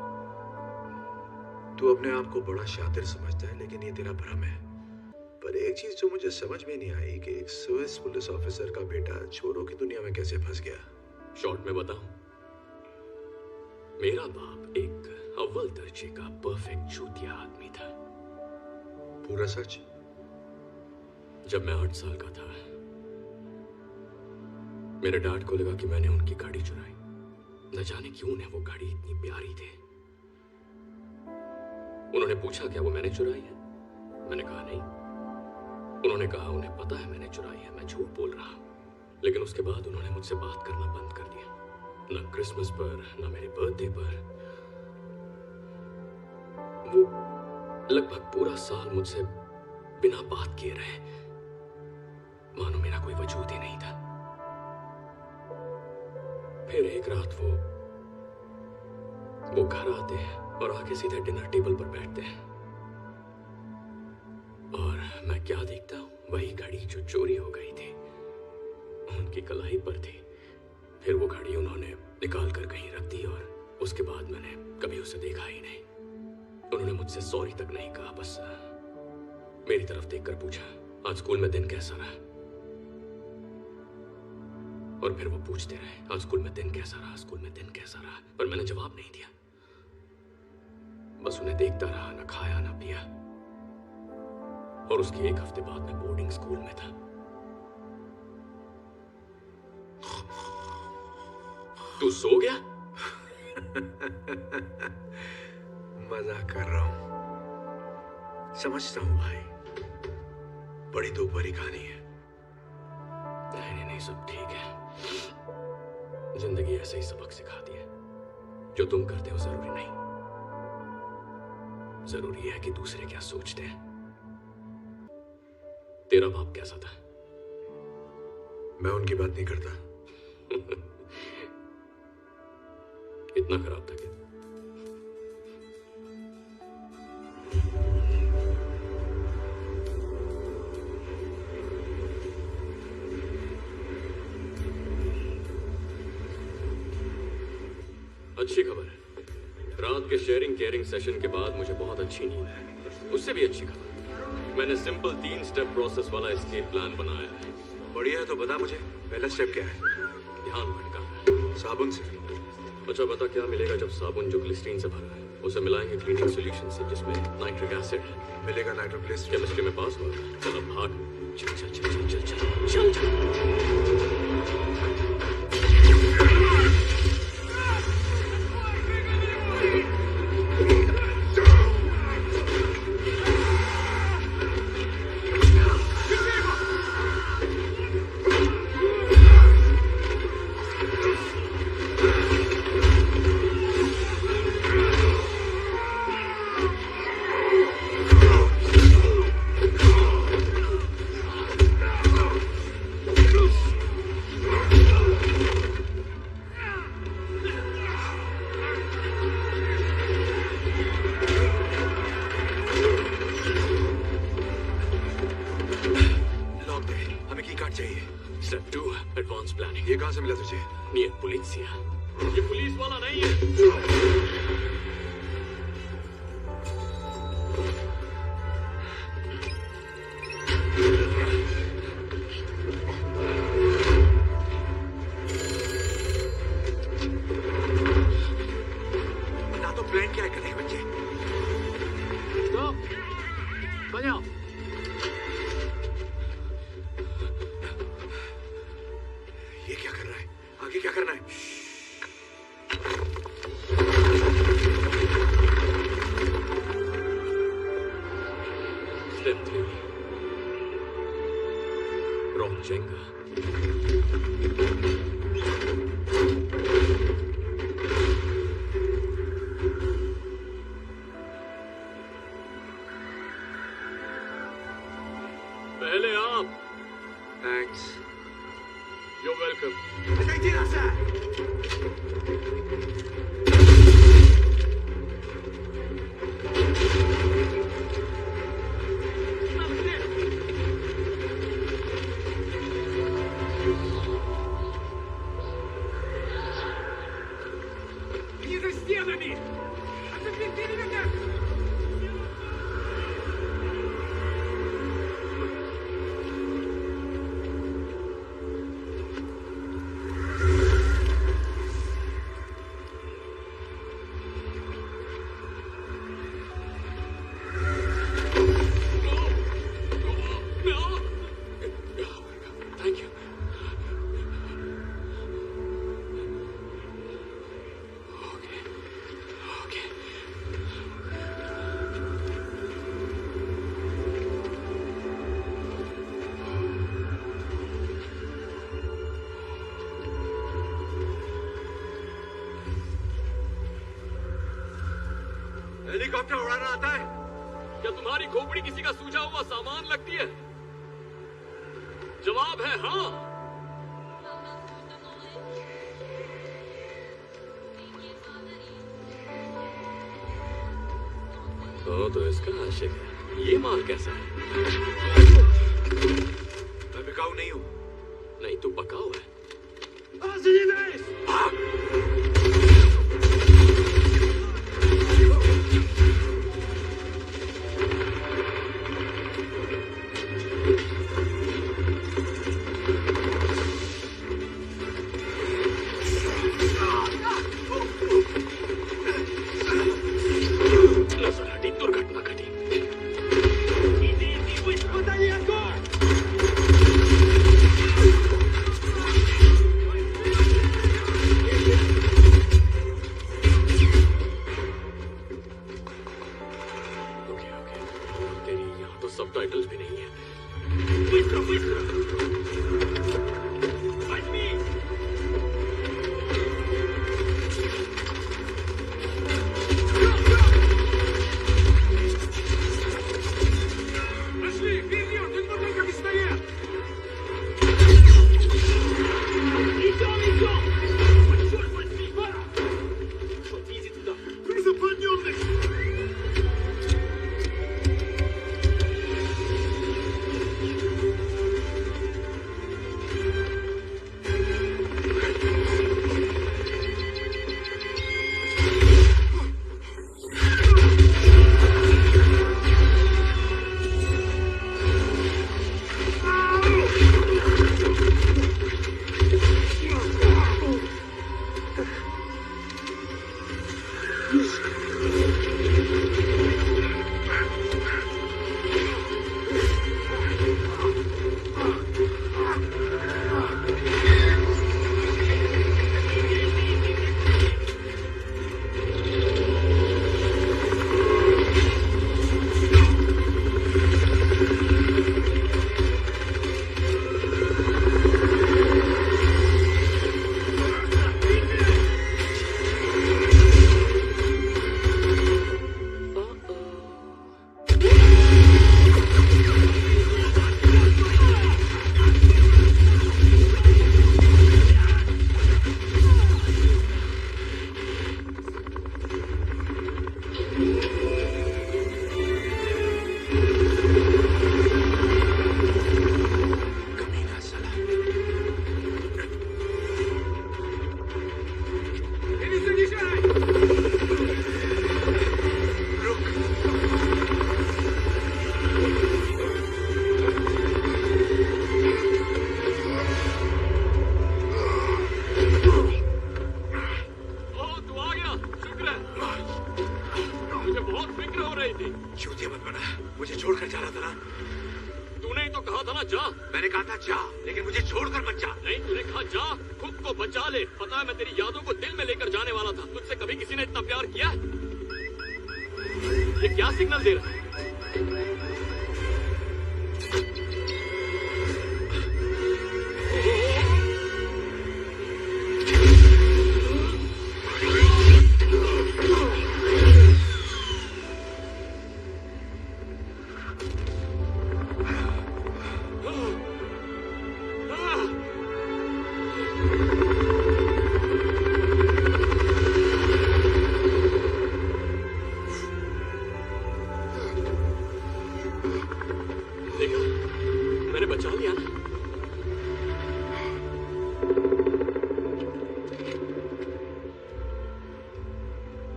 तू अपने आप को बड़ा शातिर समझता है, लेकिन ये तेरा भ्रम है। पर एक चीज जो मुझे समझ में नहीं आई कि एक स्विस पुलिस ऑफिसर का बेटा चोरों की दुनिया में कैसे फंस गया। शॉर्ट में बताऊं, मेरा बाप एक अव्वल दर्जे का परफेक्ट चूतिया आदमी था। पूरा सच? जब मैं 8 साल का था, मेरे डैड को लगा कि मैंने उनकी गाड़ी चुराई। न जाने क्यों उन्हें वो गाड़ी इतनी प्यारी थी। उन्होंने पूछा क्या वो मैंने चुराई है? मैंने कहा नहीं। उन्होंने कहा उन्हें पता है मैंने चुराई है, मैं झूठ बोल रहा हूं। लेकिन उसके बाद उन्होंने मुझसे बात करना बंद कर दिया। न क्रिसमस पर, न मेरे बर्थडे पर। वो लगभग पूरा साल मुझसे बिना बात किए रहे, मानो मेरा कोई वजूद ही नहीं था। फिर एक रात वो घर आते हैं और आके सीधे डिनर टेबल पर बैठते हैं, और मैं क्या देखता हूं, वही घड़ी जो चोरी हो गई थी उनकी कलाई पर थी। फिर वो घड़ी उन्होंने निकाल कर कहीं रख दी, और उसके बाद मैंने कभी उसे देखा ही नहीं। उन्होंने मुझसे सॉरी तक नहीं कहा, बस मेरी तरफ देखकर पूछा आज स्कूल में दिन कैसा रहा। और फिर वो पूछते रहे आज स्कूल में दिन कैसा रहा, स्कूल में दिन कैसा रहा, पर मैंने जवाब नहीं दिया। बस उन्हें देखता रहा, ना खाया ना पिया। और उसके 1 हफ्ते बाद मैं बोर्डिंग स्कूल में था। तू सो गया? मजाक कर रहा हूं, समझता हूं भाई, बड़ी दुख भरी कहानी है। नहीं नहीं, सब ठीक है। जिंदगी ऐसे ही सबक सिखाती है। जो तुम करते हो जरूरी नहीं, जरूरी है कि दूसरे क्या सोचते हैं। तेरा बाप कैसा था? मैं उनकी बात नहीं करता। इतना खराब था क्या? अच्छी खबर है, रात के शेयरिंग केयरिंग सेशन के बाद मुझे बहुत अच्छी नींद है। उससे भी अच्छी खबर, मैंने सिंपल 3 स्टेप प्रोसेस वाला एस्केप प्लान बनाया है। बढ़िया है, तो बता मुझे पहला स्टेप क्या है? ध्यान भटका साबुन से। अच्छा बता, क्या मिलेगा जब साबुन जो ग्लिसरीन से भरा है उसे मिलाएंगे क्लीनिंग सॉल्यूशन से जिसमें नाइट्रिक एसिड है? मिलेगा नाइट्रोग्लिसरीन। केमिस्ट्री में पास हुआ? चल अब भाग, चल चल चल चल चल चल चल चल। ये कहां से मिला तुझे? ये पुलिसिया, ये पुलिस वाला नहीं है। ना तो प्लान क्या है करने बच्चे? स्टॉप, बजाओ। ये क्या कर रहा है? आगे क्या करना है? Step 3, rock Jenga. पहले आप। Thanks. You're welcome. Thank you. Okay. Okay. Helicopter उड़ाना आता है? क्या तुम्हारी खोपड़ी किसी का सूझा हुआ सामान लगती है? जवाब है हाँ। तो इसका आशिक है। ये माल कैसा है? मैं बिकाऊ नहीं हूं। नहीं, तू पकाऊ है। शटल्स भी नहीं है। मुझे छोड़कर जा रहा था ना। तूने ही तो कहा था ना जा। मैंने कहा था जा, लेकिन मुझे छोड़कर मत जा। नहीं, तूने कहा जा, खुद को बचा ले। पता है मैं तेरी यादों को दिल में लेकर जाने वाला था। तुझसे कभी किसी ने इतना प्यार किया? ये क्या सिग्नल दे रहा है?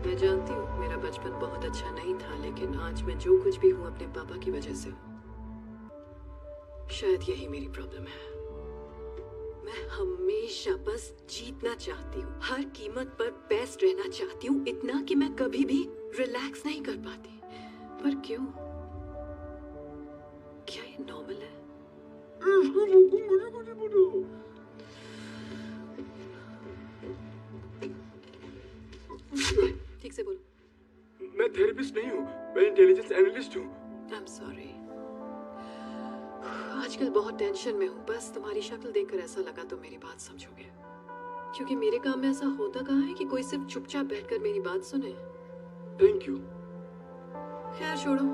मैं जानती हूँ मेरा बचपन बहुत अच्छा नहीं था, लेकिन आज मैं जो कुछ भी हूँ अपने पापा की वजह से हूँ। शायद यही मेरी प्रॉब्लम है। मैं हमेशा बस जीतना चाहती हूँ, हर कीमत पर बेस्ट रहना चाहती हूँ, इतना कि मैं कभी भी रिलैक्स नहीं कर पाती। पर क्यों? क्या ये नॉर्मल है? ठीक से बोलो। मैं थेरेपिस्ट नहीं हूँ, मैं इंटेलिजेंस एनालिस्ट हूँ। I'm sorry। आजकल बहुत टेंशन में हूँ। बस तुम्हारी शक्ल देखकर ऐसा लगा तो मेरी बात समझोगे, क्योंकि मेरे काम में ऐसा होता कहाँ है कि कोई सिर्फ चुपचाप बैठकर मेरी बात सुने। Thank you. खैर छोड़ो।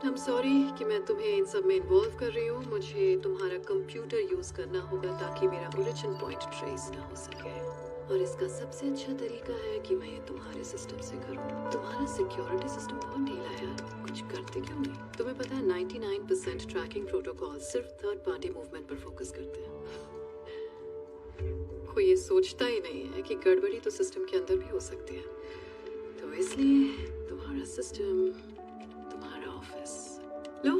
I'm sorry कि मैं तुम्हें इन सब में इन्वॉल्व कर रही हूँ। मुझे तुम्हारा कंप्यूटर यूज करना होगा ताकि मेरा ओरिजिन पॉइंट ट्रेस ना हो सके, और इसका सबसे अच्छा तरीका है कि मैं ये तुम्हारे सिस्टम से करूँ। तुम्हारा सिक्योरिटी सिस्टम बहुत ढीला है यार, कुछ करते क्यों नहीं? तुम्हें पता है 99% ट्रैकिंग प्रोटोकॉल सिर्फ थर्ड पार्टी मूवमेंट पर फोकस करते हैं। कोई ये सोचता ही नहीं है कि गड़बड़ी तो सिस्टम के अंदर भी हो सकती है। तो इसलिए तुम्हारा सिस्टम, तुम्हारा ऑफिस, लो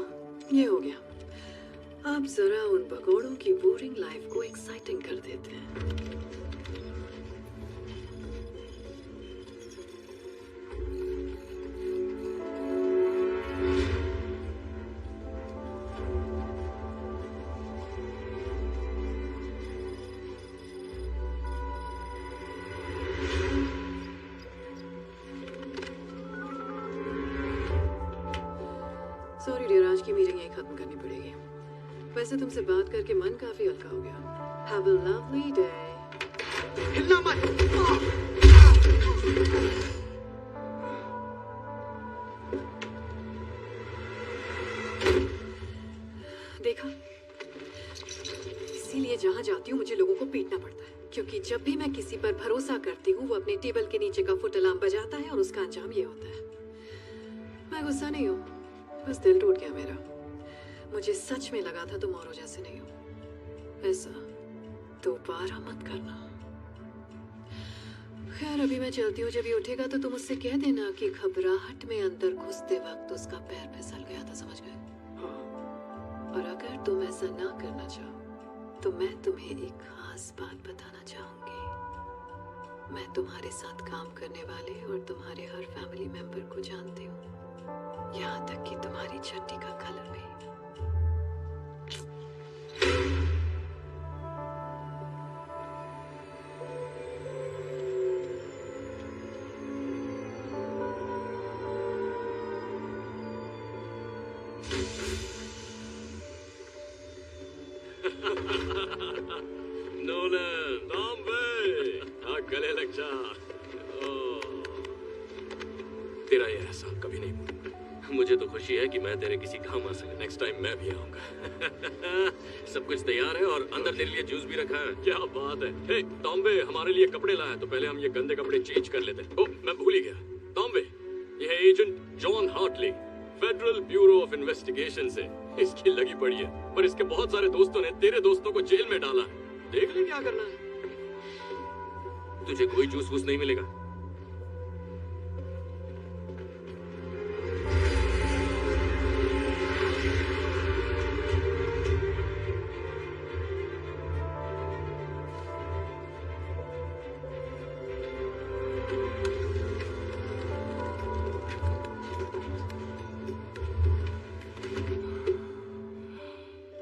ये हो गया। अब जरा उन भगोड़ों की बोरिंग लाइफ को एक्साइटिंग कर देते हैं। सॉरी डियर, आज की मीटिंग यही खत्म करनी पड़ेगी। वैसे तुमसे बात करके मन काफी हल्का हो गया। Have a lovely day. हिलना मत। देखा, इसीलिए जहाँ जाती हूँ मुझे लोगों को पीटना पड़ता है, क्योंकि जब भी मैं किसी पर भरोसा करती हूँ वो अपने टेबल के नीचे का फुट अलार्म बजाता है और उसका अंजाम ये होता है। मैं गुस्सा नहीं हूँ, बस दिल टूट गया मेरा। मुझे सच में लगा था तुम औरों जैसे नहीं हो। ऐसा दोबारा मत करना। खैर अभी मैं चलती हूँ, जब ये उठेगा तो तुम उससे कह देना कि घबराहट में अंदर घुसते वक्त उसका पैर फिसल गया था, समझ गए? और अगर तुम ऐसा ना करना चाहो तो मैं तुम्हें एक खास बात बताना चाहूंगी। मैं तुम्हारे साथ काम करने वाले और तुम्हारे हर फैमिली मेंबर को जानती हूँ, यहाँ तक कि तुम्हारी चड्डी का कलर भी। नोलन, बॉम्बे, गले लग जा। तेरा ये एहसान कभी नहीं भूलूंगा। मुझे तो खुशी है कि मैं तेरे किसी काम आ सके। नेक्स्ट टाइम मैं भी आऊंगा। सब कुछ तैयार है और अंदर तेरे लिए जूस भी रखा है। क्या बात है। हे टॉम्बे, हमारे लिए कपड़े लाया तो पहले हम ये गंदे कपड़े चेंज कर लेते। ओह, मैं भूल ही गया। टॉम्बे, ये है agent John Hartley, Federal Bureau of Investigation से। इसकी लगी पड़ी है, पर इसके बहुत सारे दोस्तों ने तेरे दोस्तों को जेल में डाला है। देख ले क्या करना है। तुझे कोई जूस वूस नहीं मिलेगा।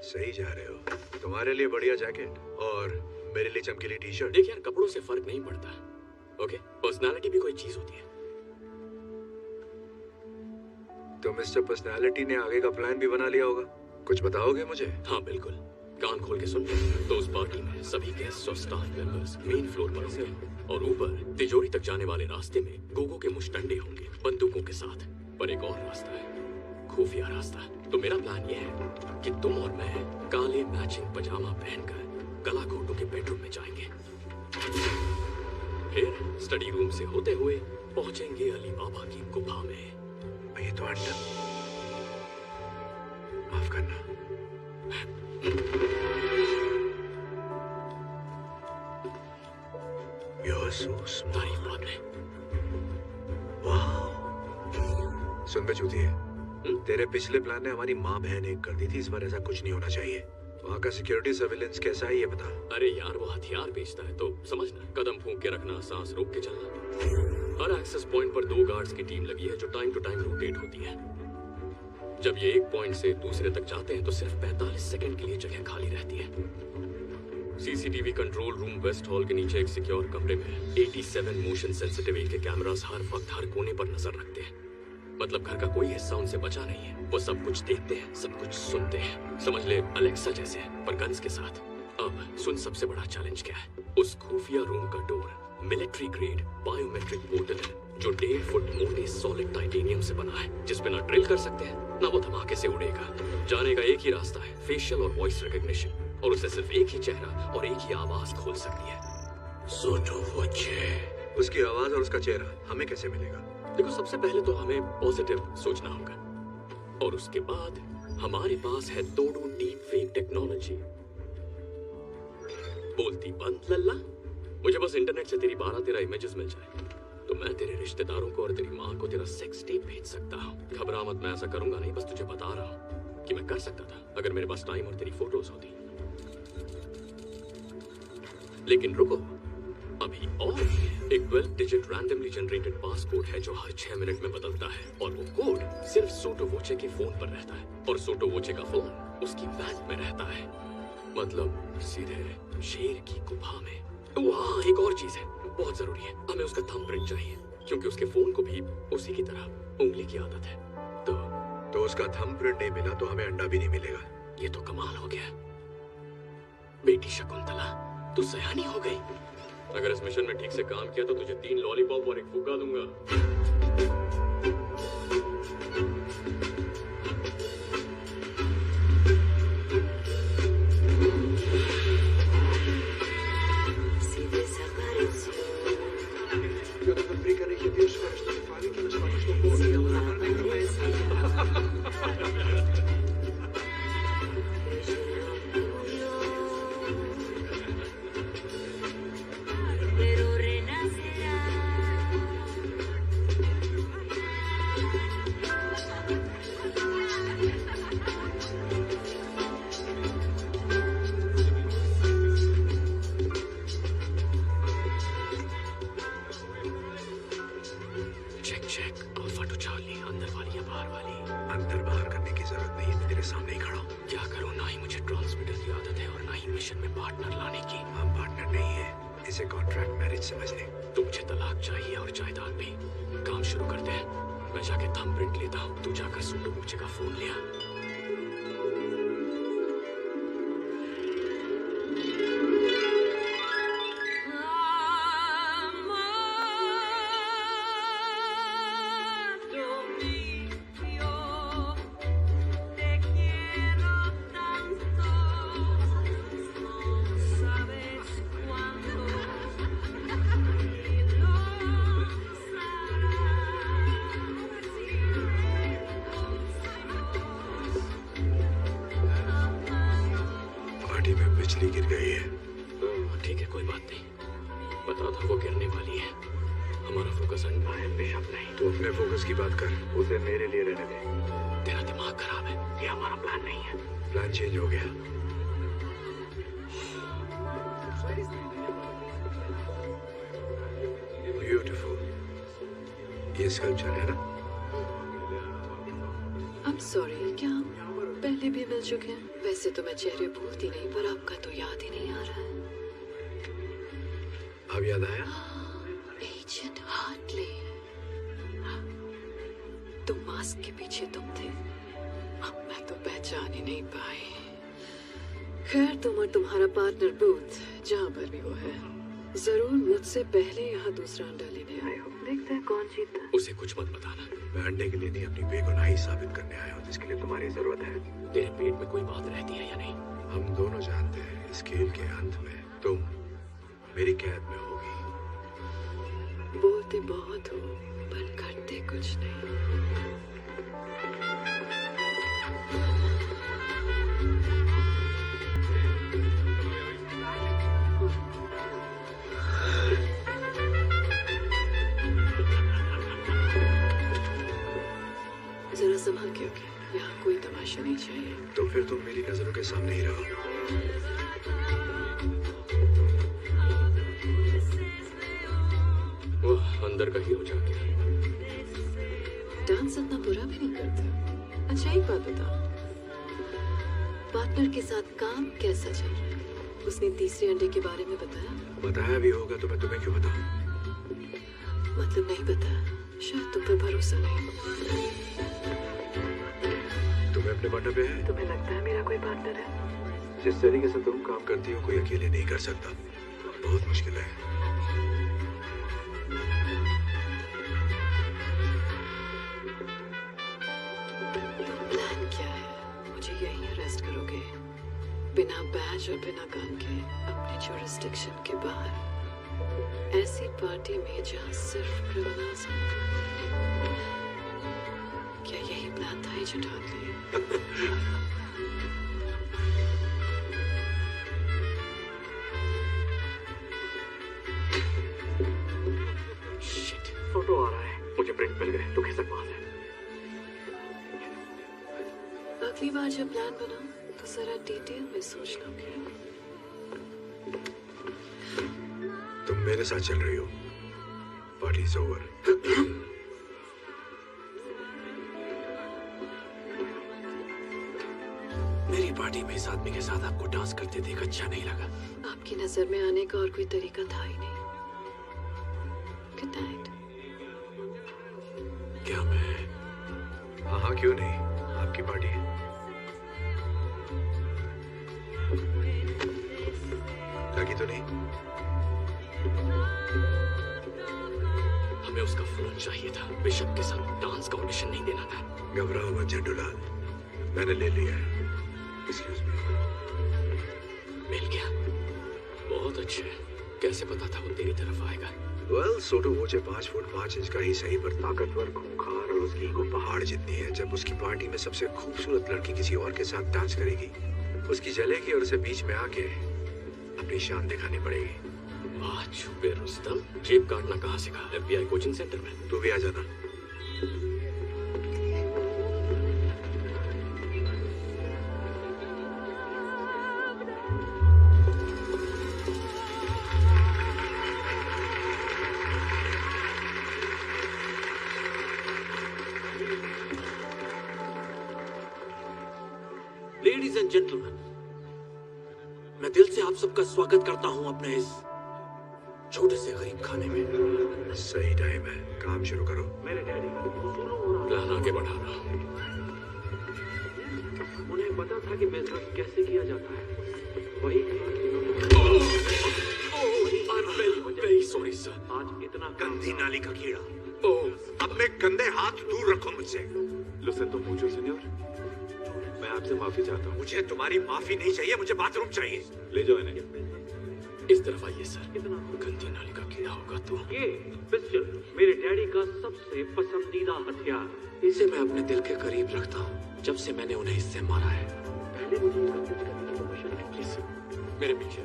सही जा रहे हो। तुम्हारे लिए बढ़िया जैकेट और मेरे लिए चमकीली टी शर्ट। देख यार, कपड़ों से फर्क नहीं पड़ता। ओके, पर्सनालिटी भी कोई चीज होती है। तो मिस्टर पर्सनालिटी ने आगे का प्लान भी बना लिया होगा, कुछ बताओगे मुझे? हाँ बिल्कुल, कान खोल के सुन। तो उस पार्टी में सभी गेस्ट और स्टाफ मेंबर्स मेन फ्लोर पर होंगे और ऊपर तिजोरी तक जाने वाले रास्ते में गोगो के मुश्तंडे होंगे बंदूकों के साथ। पर एक और रास्ता है, खुफिया रास्ता। तो मेरा प्लान ये है कि तुम और मैं काले मैचिंग पजामा पहनकर गला घोटों के बेडरूम में जाएंगे, फिर स्टडी रूम से होते हुए पहुंचेंगे अली बाबा की गुफा में। ये तो अंडर, माफ करना। You're so smart. तारीफ बाद में। वाह, सुन बे चूतिए, तेरे पिछले प्लान ने हमारी माँ बहन एक कर दी थी। इस बार ऐसा कुछ नहीं होना चाहिए। वहाँ का सिक्योरिटी सर्विलेंस कैसा है ये बता। अरे यार, वो हथियार बेचता है तो समझना, कदम फूंक के रखना, सांस रोक के चलना। हर एक्सेस पॉइंट पर 2 गार्ड्स की टीम लगी है जो टाइम टू टाइम रोटेट होती है। जब ये एक पॉइंट से दूसरे तक जाते हैं तो सिर्फ 45 सेकंड के लिए जगह खाली रहती है। CCTV control room West Hall के नीचे एक सिक्योर कमरे में 87 मोशन सेंसिटिव के कैमरास हर वक्त हर कोने पर नजर रखते हैं। मतलब घर का कोई हिस्सा उनसे बचा नहीं है। वो सब कुछ देखते हैं, सब कुछ सुनते हैं। समझ ले अलेक्सा जैसे, पर गन्स के साथ। अब सुन, सबसे बड़ा चैलेंज क्या है। उस खुफिया रूम का door military grade biometric portal है जो 1.5 फुट मोटे सॉलिड टाइटेनियम से बना है, जिसपे ना ड्रिल कर सकते हैं ना वो धमाके से उड़ेगा। जाने का एक ही रास्ता है, फेशियल और वॉइस रिकॉग्निशन, और उसे सिर्फ एक ही चेहरा और एक ही आवाज खोल सकती है। सोटो वोचे। उसकी आवाज और उसका चेहरा हमें कैसे मिलेगा? देखो, सबसे पहले तो हमें पॉजिटिव सोचना होगा, और उसके बाद हमारे पास है तोड़ू डीप फेक टेक्नोलॉजी। बोलती बंद लल्ला। मुझे बस इंटरनेट से तेरी 12-13 इमेजेस मिल जाए तो मैं तेरे रिश्तेदारों को और तेरी माँ को तेरा सेक्स टेप भेज सकता हूँ। घबरा मत, मैं ऐसा करूंगा नहीं, बस तुझे बता रहा हूँ कि मैं कर सकता था अगर मेरे पास टाइम और तेरी फोटोज होती। लेकिन रुको, अभी और भी है। एक 12 डिजिट रैंडमली जनरेटेड पास कोड है जो हर 6 मिनट में बदलता है, और वो कोड सिर्फ सोटो वोचे के फोन पर रहता है, और सोटो वोचे का फोन उसकी वैन में रहता है। मतलब सीधे शेर की गुफा में। वहाँ एक और चीज है, बहुत जरूरी है। हमें उसका थंबप्रिंट चाहिए, क्योंकि उसके फोन को भी उसी की तरह उंगली की आदत है। तो तो उसका थंबप्रिंट नहीं मिला तो हमें अंडा भी नहीं मिलेगा। ये तो कमाल हो गया। बेटी शकुंतला, तू सयानी हो गई। अगर इस मिशन में ठीक से काम किया तो तुझे 3 लॉलीपॉप और 1 फुग्गा दूंगा। वैसे तो मैं चेहरे भूलती नहीं, पर आपका तो याद ही नहीं आ रहा है। अब याद आया? एजेंट हार्टली, तुम मास्क के पीछे तुम थे। मैं तो पहचान ही नहीं पाई। खैर, तुम और तुम्हारा पार्टनर बूथ जहाँ पर भी वो है, जरूर मुझसे पहले यहाँ दूसरा अंडा लेने आए हो। देखते हैं कौन जीतता। उसे कुछ मत बताना। मैं अंडे के लिए नहीं, अपनी बेगुनाही साबित करने आया हूँ, जिसके लिए तुम्हारी जरूरत है। तेरे पेट में कोई बात रहती है या नहीं? हम दोनों जानते हैं इस खेल के अंत में तुम मेरी कैद में होगी। बोलते बहुत हो पर करते कुछ नहीं। जरा संभाल के रखें, यहाँ कोई तमाशा नहीं चाहिए। तो फिर तुम मेरी नजरों के सामने ही रहो। वो अंदर का हीरो जाके डांस इतना बुरा भी नहीं करता। अच्छा, एक बात बता, पार्टनर के साथ काम कैसा चल रहा है? उसने तीसरे अंडे के बारे में बताया? बताया भी होगा तो मैं तुम्हें क्यों बताऊं? मतलब नहीं बताया, शायद तुम पर भरोसा नहीं। तुम्हें अपने पार्टनर पे है? तुम्हें लगता है मेरा कोई पार्टनर है? जिस तरीके से तुम काम करती हो कोई अकेले नहीं कर सकता। बहुत मुश्किल है। प्लान क्या है? मुझे यहीं अरेस्ट करोगे बिना बैज और बिना गन के अपने जुरिस्डिक्शन के बाहर, ऐसी पार्टी में जहाँ सिर्फ क्रिमिनल्स हैं? क्या यही प्लान था एजेंट हार्टली? शिट, फोटो आ रहा है। मुझे प्रिंट मिल गए। तू खिसक वहां से। अगली बार जब प्लान बनाओ तो जरा डिटेल में सोचना। तुम मेरे साथ चल रही हो। Party is over. मेरी पार्टी में इस आदमी के साथ आपको डांस करते देख अच्छा नहीं लगा। आपकी नजर में आने का और कोई तरीका था ही नहीं। Good night. क्या मैं? हाँ क्यों नहीं। की पार्टी है। लगी तो नहीं? हमें उसका फोन चाहिए था। बिशप के साथ डांस का ऑडिशन नहीं देना था। घबराओ मत झंडूलाल, मैंने ले लिया है। Excuse me। मिल गया, बहुत अच्छे। कैसे पता था वो तेरी तरफ आएगा? वेल, सोटो वोचे 5 फुट 5 इंच का ही सही, पर ताकतवर, खूंखार और उसकी ईगो पहाड़ जितनी है। जब उसकी पार्टी में सबसे खूबसूरत लड़की किसी और के साथ डांस करेगी, उसकी जलेगी और उसे बीच में आके अपनी शान दिखानी पड़ेगी। वाह छुपे रुस्तम, जेब काटना कहाँ सीखा? FBI कोचिंग सेंटर में। तू भी आ जाना। लेडीज एंड जेंटलमैन, मैं दिल से आप सबका स्वागत करता हूं अपने इस छोटे से गरीब खाने में। सही टाइम है, काम शुरू करो। मेरे डैडी को प्लान आगे बढ़ा रहा। उन्हें पता था कि बिजनेस कैसे किया जाता है। वही वेरी सॉरी सर। आज इतना गंदी नाली का कीड़ा, ओह, अपने गंदे हाथ दूर रखो मुझसे। Lo siento mucho, señor। मैं आपसे माफी चाहता हूँ। मुझे तुम्हारी माफी नहीं चाहिए, मुझे बाथरूम चाहिए। ले जाओ इन्हें। इस तरफ आइए सर। गंदी नाली का कीड़ा होगा तो। ये पिस्टल मेरे डैडी का सबसे पसंदीदा हथियार। इसे मैं अपने दिल के करीब रखता हूँ जब से मैंने उन्हें इससे मारा है। पहले मुझे इसका टेस्ट करने की परमिशन है प्लीज। मेरे पीछे।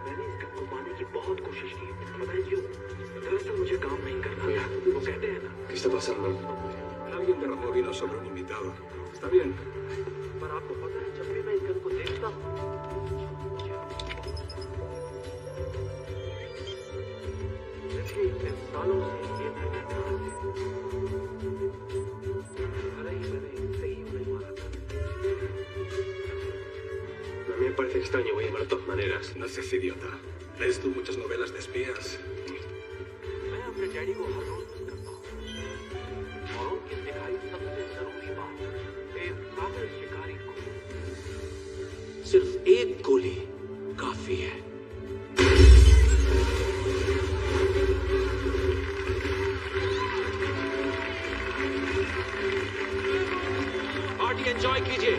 मैंने इस गन को पाने की बहुत कोशिश की, पता है क्यों? दरअसल मुझे काम नहीं करना था। वो कहते हैं ना, ¿Qué está pasando? Alguien derramó vino sobre un invitado. ¿Está bien? पर आपको पता है जब भी मैं इस गन को देखता हूँ, पिछले इतने सालों से ये मैंने इससे ही उन्हें मारा था। A mí me parece extraño, voy a llamar de todas maneras. No seas idiota. ¿Lees tú muchas novelas de espías? मैं अपने डैडी को हर रोज मिस करता हूँ और उनकी सिखाई सबसे जरूरी बात, एक काबिल शिकारी को सिर्फ एक गोली काफी है। पार्टी एंजॉय कीजिए।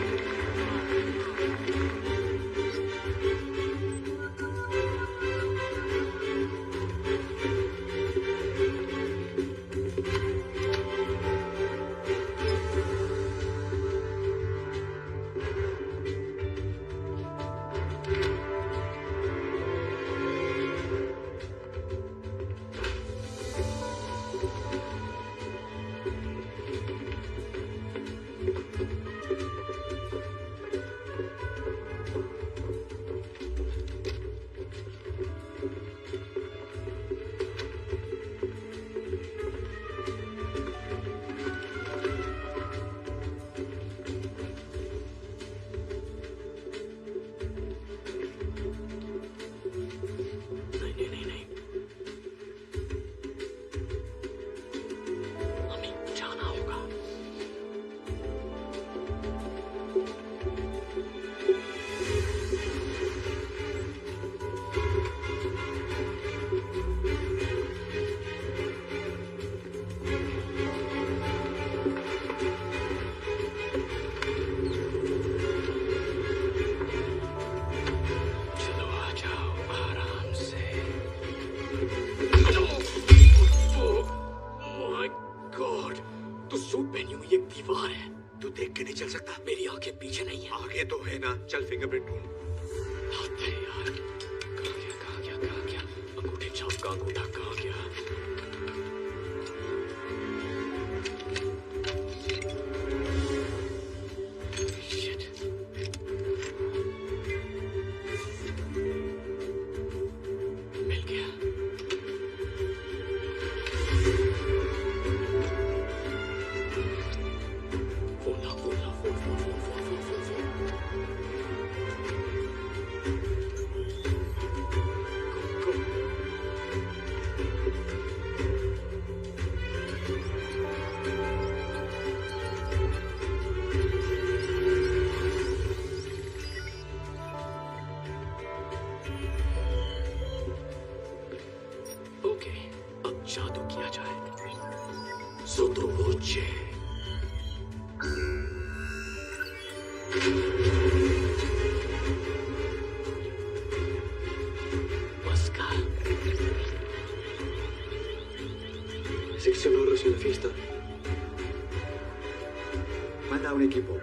देख के नहीं चल सकता? मेरी आंखें पीछे नहीं है। आगे तो है ना। चल फिंगरप्रिंट ढूंढ। अरे यार, कहाँ गया? अंगूठे छाप का अंगूठा कहाँ गया? Shit. मिल गया। Pascal. Sección oro sin la fiesta. Manda un equipo.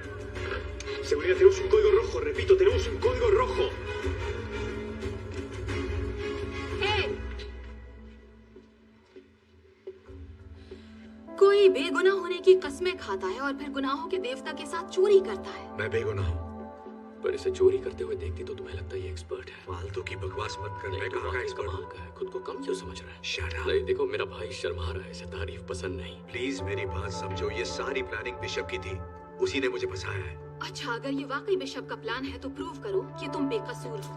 Seguridad, tenemos un código rojo. Repito, tenemos un código rojo. कोई बेगुनाह होने की कस्में खाता है और फिर गुनाहों के देवता के साथ चोरी करता है। मैं बेगुनाह हूँ। पर इसे चोरी करते हुए देखती तो तुम्हें लगता है ये एक्सपर्ट है। फालतू की बकवास मत कर। मैं कहाँ का एक्सपर्ट हूँ? का है, खुद को कम क्यों समझ रहा है? Shut up. नहीं देखो, मेरा भाई शर्मा रहा है, इसे तारीफ पसंद नहीं। प्लीज मेरी बात समझो, ये सारी प्लानिंग बिशप की थी, उसी ने मुझे फंसाया है। अच्छा, अगर ये वाकई बिशप का प्लान है तो प्रूव करो कि तुम बेकसूर हो।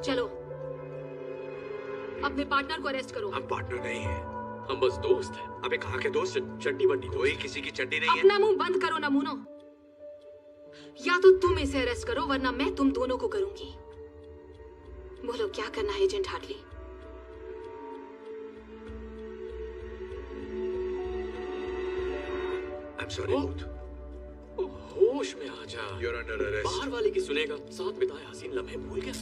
चलो, अपने पार्टनर को अरेस्ट करो। हम पार्टनर नहीं हैं। हम बस दोस्त हैं। अबे कहाँ के दोस्त? चट्टी बट्टी कोई किसी की चड्डी नहीं है। अपना मुंह बंद करो नमूनो। या तो तुम इसे अरेस्ट करो वरना मैं तुम दोनों को करूंगी। बोलो क्या करना है agent Hartley? I'm sorry, Booth. होश में आ जा। You're under arrest. बाहर वाले की सुनेगा। साथ बिताए हसीन लम्हे भूल गया।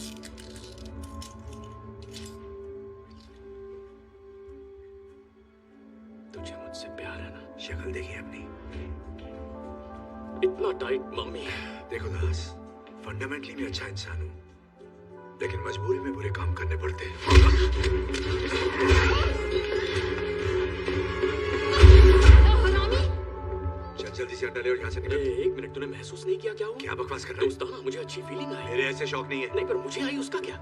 तुझे मुझसे प्यार है ना? शक्ल देखिए अपनी। इतना टाइट मम्मी। देखो दास, फंडामेंटली मैं अच्छा इंसान हूँ, लेकिन मजबूरी में बुरे काम करने पड़ते हैं। चल जल्दी से अंडा ले और यहाँ से निकल। एक मिनट, तूने महसूस नहीं किया क्या हुआ? क्या बकवास कर रहा है? दोस्ताना, मुझे अच्छी फीलिंग आई। मेरे ऐसे शौक नहीं है। नहीं, पर मुझे आई, उसका क्या?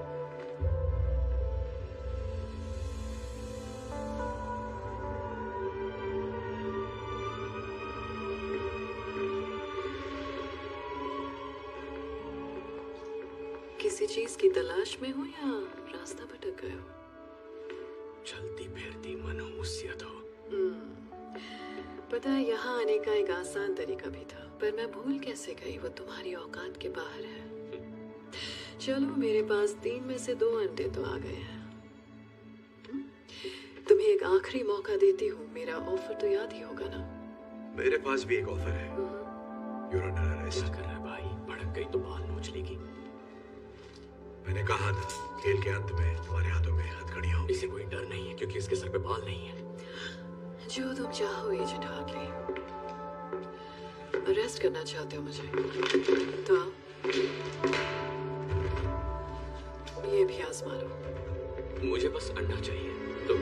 किसी चीज की तलाश में हो या रास्ता भटक गए हो? चलती फिरती मनहूसियत हो। पता है, यहाँ आने का एक आसान तरीका भी था, पर मैं भूल कैसे गई, वो तुम्हारी औकात के बाहर है। चलो, मेरे पास 3 में से 2 अंडे तो आ गए हैं। तुम्हें एक आखिरी मौका देती हूँ, मेरा ऑफर तो याद ही होगा ना? मेरे पास भी एक ऑफर है। You're under arrest. क्या कर रहा है भाई? भड़क गई तो बाल नोच लेगी। मैंने कहा था, खेल के अंत में तुम्हारे हाथों में हथकड़ियां होंगी। इसे कोई डर नहीं है क्योंकि इसके सर पे बाल नहीं है। जो तुम चाहो एजेंट हार्टली। अरेस्ट करना चाहते हो मुझे तो ये भी आजमा लो। मुझे बस अंडा चाहिए तो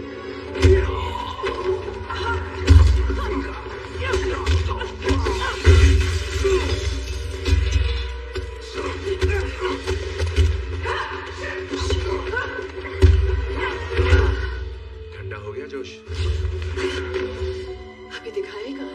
ठंडा हो गया जोश? अभी दिखाएगा।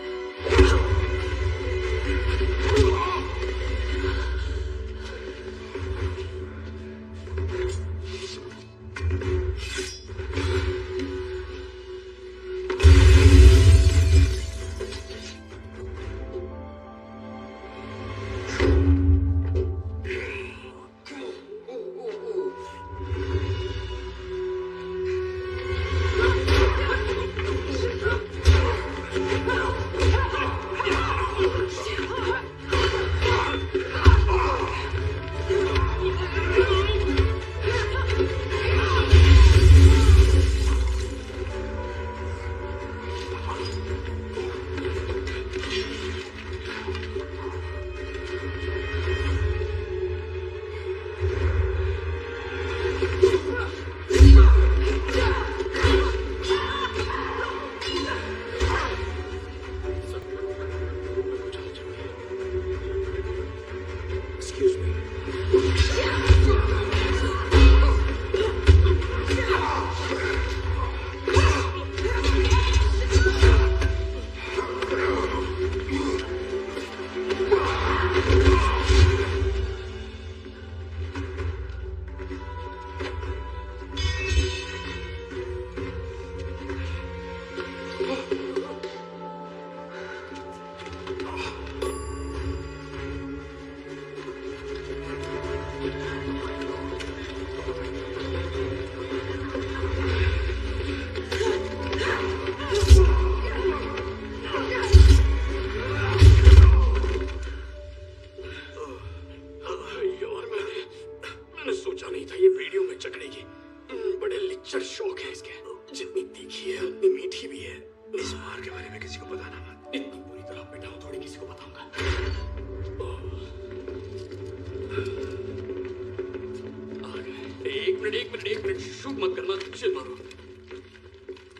मिनट शूट मत करना, चिल मारो।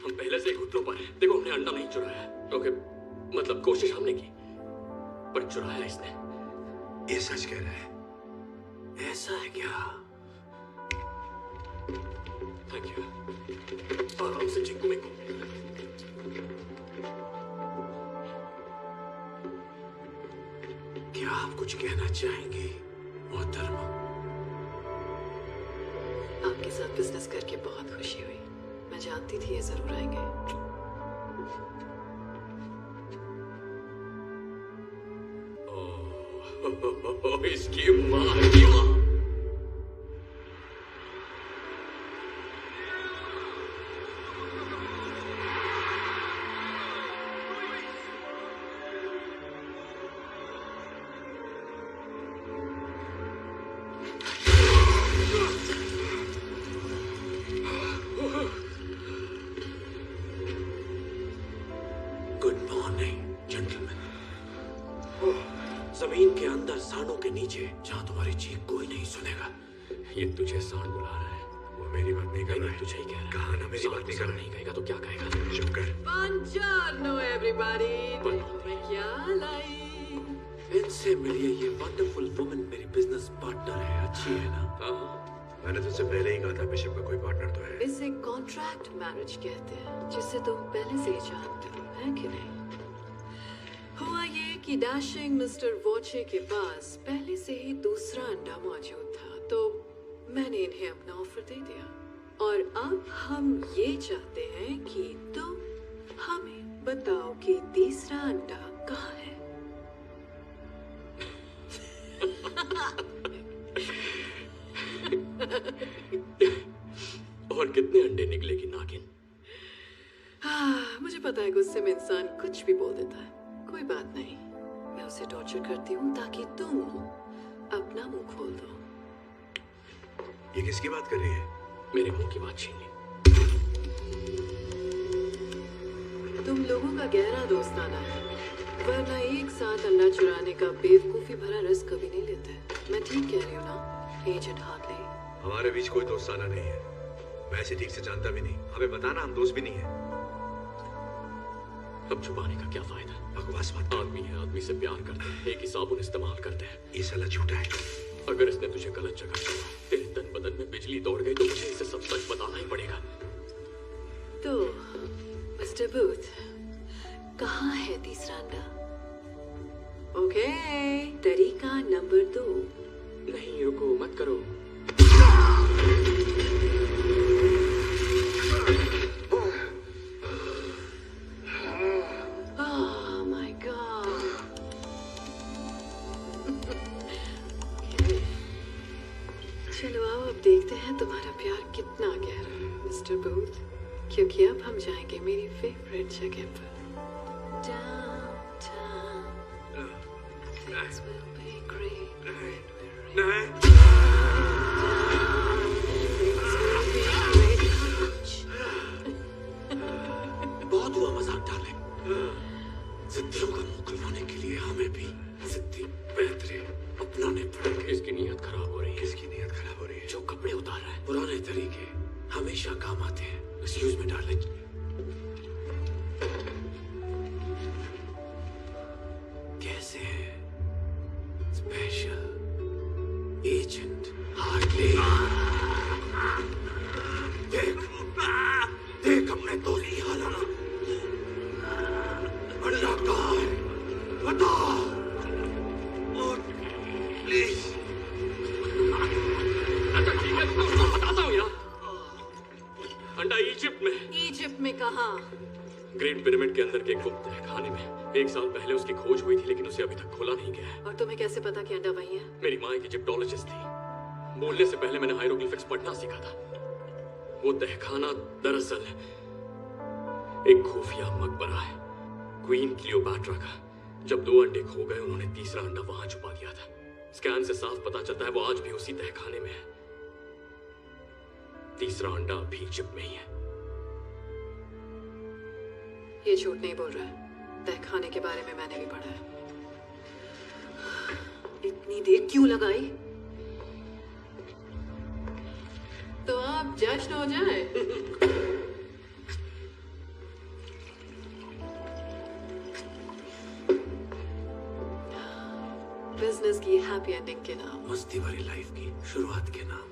हम पहले से ही घुटनों पर हैं। देखो हमने अंडा नहीं चुराया। ओके, मतलब कोशिश हमने की, पर चुराया इसने। ये सच कह रहा है? ऐसा है क्या? Thank you. आराम से चिंकू में क्या आप कुछ कहना चाहेंगे मोहतरमा? आपके साथ बिजनेस करके बहुत खुशी हुई। मैं जानती थी ये जरूर आएंगे। इसकी माँ की माँ। Good morning gentleman. जमीन के अंदर सांडों के नीचे, जहां तुम्हारी चीख कोई नहीं सुनेगा। ये तुझे सांड बुला रहा है। वो मेरी बात नहीं कर रहा है। तुझे ही कह रहा है। कहा ना मेरी बात नहीं कर रहा है। नहीं कहेगा तो क्या कहेगा? चुप कर। Buongiorno everybody। मैं क्या लाई? इनसे मिलिए, ये वंडरफुल वुमन मेरी बिजनेस पार्टनर है। अच्छी है ना? हाँ। मैंने तुझसे पहले ही कहा था बिशप का कोई पार्टनर तो है। इसे कॉन्ट्रैक्ट मैरिज कहते हैं, जिसे तुम पहले से ही जानते हो, है कि नहीं? हुआ ये कि डैशिंग मिस्टर वॉचे के पास पहले से ही दूसरा अंडा मौजूद था, तो मैंने इन्हें अपना ऑफर दे दिया। और अब हम ये चाहते हैं कि तुम हमें बताओ कि तीसरा अंडा कहाँ है। और कितने अंडे निकलेगी नागिन? मुझे पता है गुस्से में इंसान कुछ भी बोल देता है। कोई बात नहीं, मैं उसे टॉर्चर करती हूँ ताकि तुम अपना मुंह खोल दो। ये किसकी बात कर रही है? मेरे मुंह की बात छीन ली। तुम लोगों का गहरा दोस्ताना है, वरना एक साथ अंडा चुराने का बेवकूफी भरा रिस्क कभी नहीं लेते। मैं ठीक कह रही हूँ ना एजेंट हार्टली? हमारे बीच कोई दोस्ताना नहीं है। मैं इसे ठीक से जानता भी नहीं। हमें बताना, हम दोस्त भी नहीं है। अब छुपाने का क्या फायदा? बकवास मत कर। आदमी है, आदमी से प्यार करते हैं, एक ही साबुन इस्तेमाल करते हैं। ये साला झूठा है। अगर इसने तुझे गलत जगह छोड़ा, तेरे तन बदन में बिजली दौड़ गई, तो मुझे इसे सब सच बताना ही पड़ेगा। तो मिस्टर बूथ, कहाँ है तीसरा अंडा? ओके, तरीका नंबर 2। नहीं रुको, मत करो। Oh my God. चलो आओ, अब देखते हैं तुम्हारा प्यार कितना गहरा है मिस्टर बूथ, क्योंकि अब हम जाएंगे मेरी फेवरेट जगह पर। Downtown. Things will be great when we're in. बहुत हुआ मजाक डाले। जिद्दियों का मुंह खुलवाने के लिए हमें भी जिद्दी बेहतरीन अपनाने पड़ेंगे। इसकी नीयत खराब हो रही है। इसकी नीयत खराब हो रही है। जो कपड़े उतार रहा है, पुराने तरीके हमेशा काम आते हैं। Excuse me darling. कैसे है स्पेशल एजेंट हार्टली? देख अपने तो नहीं हालाना। अंडा कहाँ है? बता प्लीज। अच्छा ठीक है, तो बताता हूँ यार। अंडा इजिप्ट में। इजिप्ट में कहाँ? ग्रेट पिरामिड के अंदर के गुप्त खाने में। 1 साल पहले उसकी खोज हुई थी, लेकिन उसे अभी तक खोला नहीं गया है। और तुम्हें कैसे पता कि अंडा वही है? मेरी माँ एक इजिप्टोलॉजिस्ट थी। बोलने से पहले मैंने हायरोग्लिफिक्स पढ़ना सीखा था। वो तहखाना दरअसल एक खुफिया मकबरा है, क्वीन क्लियोपैट्रा का। जब 2 अंडे खो गए, उन्होंने तीसरा अंडा वहां छुपा दिया था। स्कैन से साफ पता चलता है वो आज भी उसी तहखाने में है। तीसरा अंडा अभी इजिप्ट में ही है। ये झूठ नहीं बोल रहा है। तहखाने के बारे में मैंने भी पढ़ा है। इतनी देर क्यों लगाई? तो जश्न हो जाए। बिजनेस की हैप्पी एंडिंग के नाम, मस्ती भरी लाइफ की शुरुआत के नाम।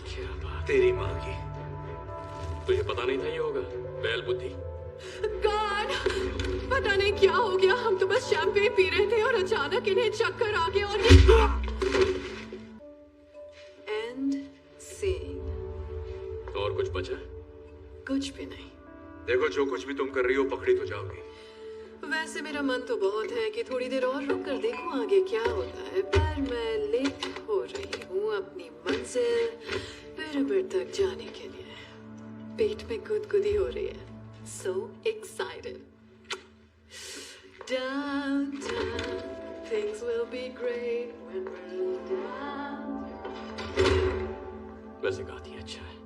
क्या बात, तेरी माँ की। तुझे पता नहीं था ये होगा? बैल बुद्धि। गॉड, पता नहीं क्या हो गया, हम तो बस शैंपेन पी रहे थे और अचानक इन्हें चक्कर आ गया और ये एंड सीन। और कुछ बचा? कुछ भी नहीं। देखो, जो कुछ भी तुम कर रही हो पकड़ी तो जाओगी। वैसे मेरा मन तो बहुत है कि थोड़ी देर और रुक कर देखूं आगे क्या होता है, पर मैं लेट हो रही हूँ अपनी मंजिल पिरामिड तक जाने के लिए। पेट में गुदगुदी हो रही है। So excited. Downtown, things will be great when we're down. वैसे गाती अच्छा है।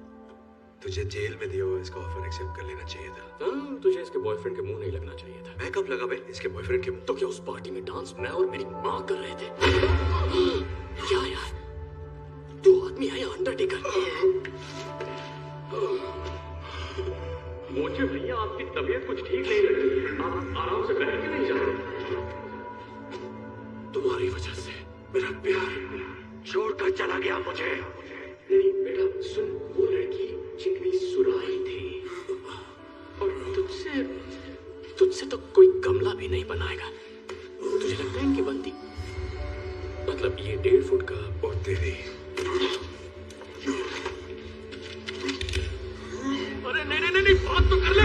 तुझे जेल में दिया हुआ इसका ऑफर एक्सेप्ट कर लेना चाहिए था। हाँ, तुझे इसके बॉयफ्रेंड के मुंह नहीं लगना चाहिए था। मैं कब लगा बे इसके बॉयफ्रेंड के मुंह? तो क्या उस पार्टी में डांस मैं और मेरी माँ कर रहे थे? क्या यार, तू आदमी है या अंडरटेकर? मुझे भैया आपकी तबीयत कुछ ठीक नहीं लग रही है, आप आराम से बैठ के नहीं जा रहे। तुम्हारी वजह से मेरा प्यार छोड़कर चला गया मुझे। नहीं बेटा सुन, वो लड़की चिकनी सुराही थी और तुझसे तो कोई गमला भी नहीं बनाएगा। तुझे लगता है इनकी बनती? मतलब ये 1.5 फुट का और तेरी। अरे नहीं, बात तो कर ले।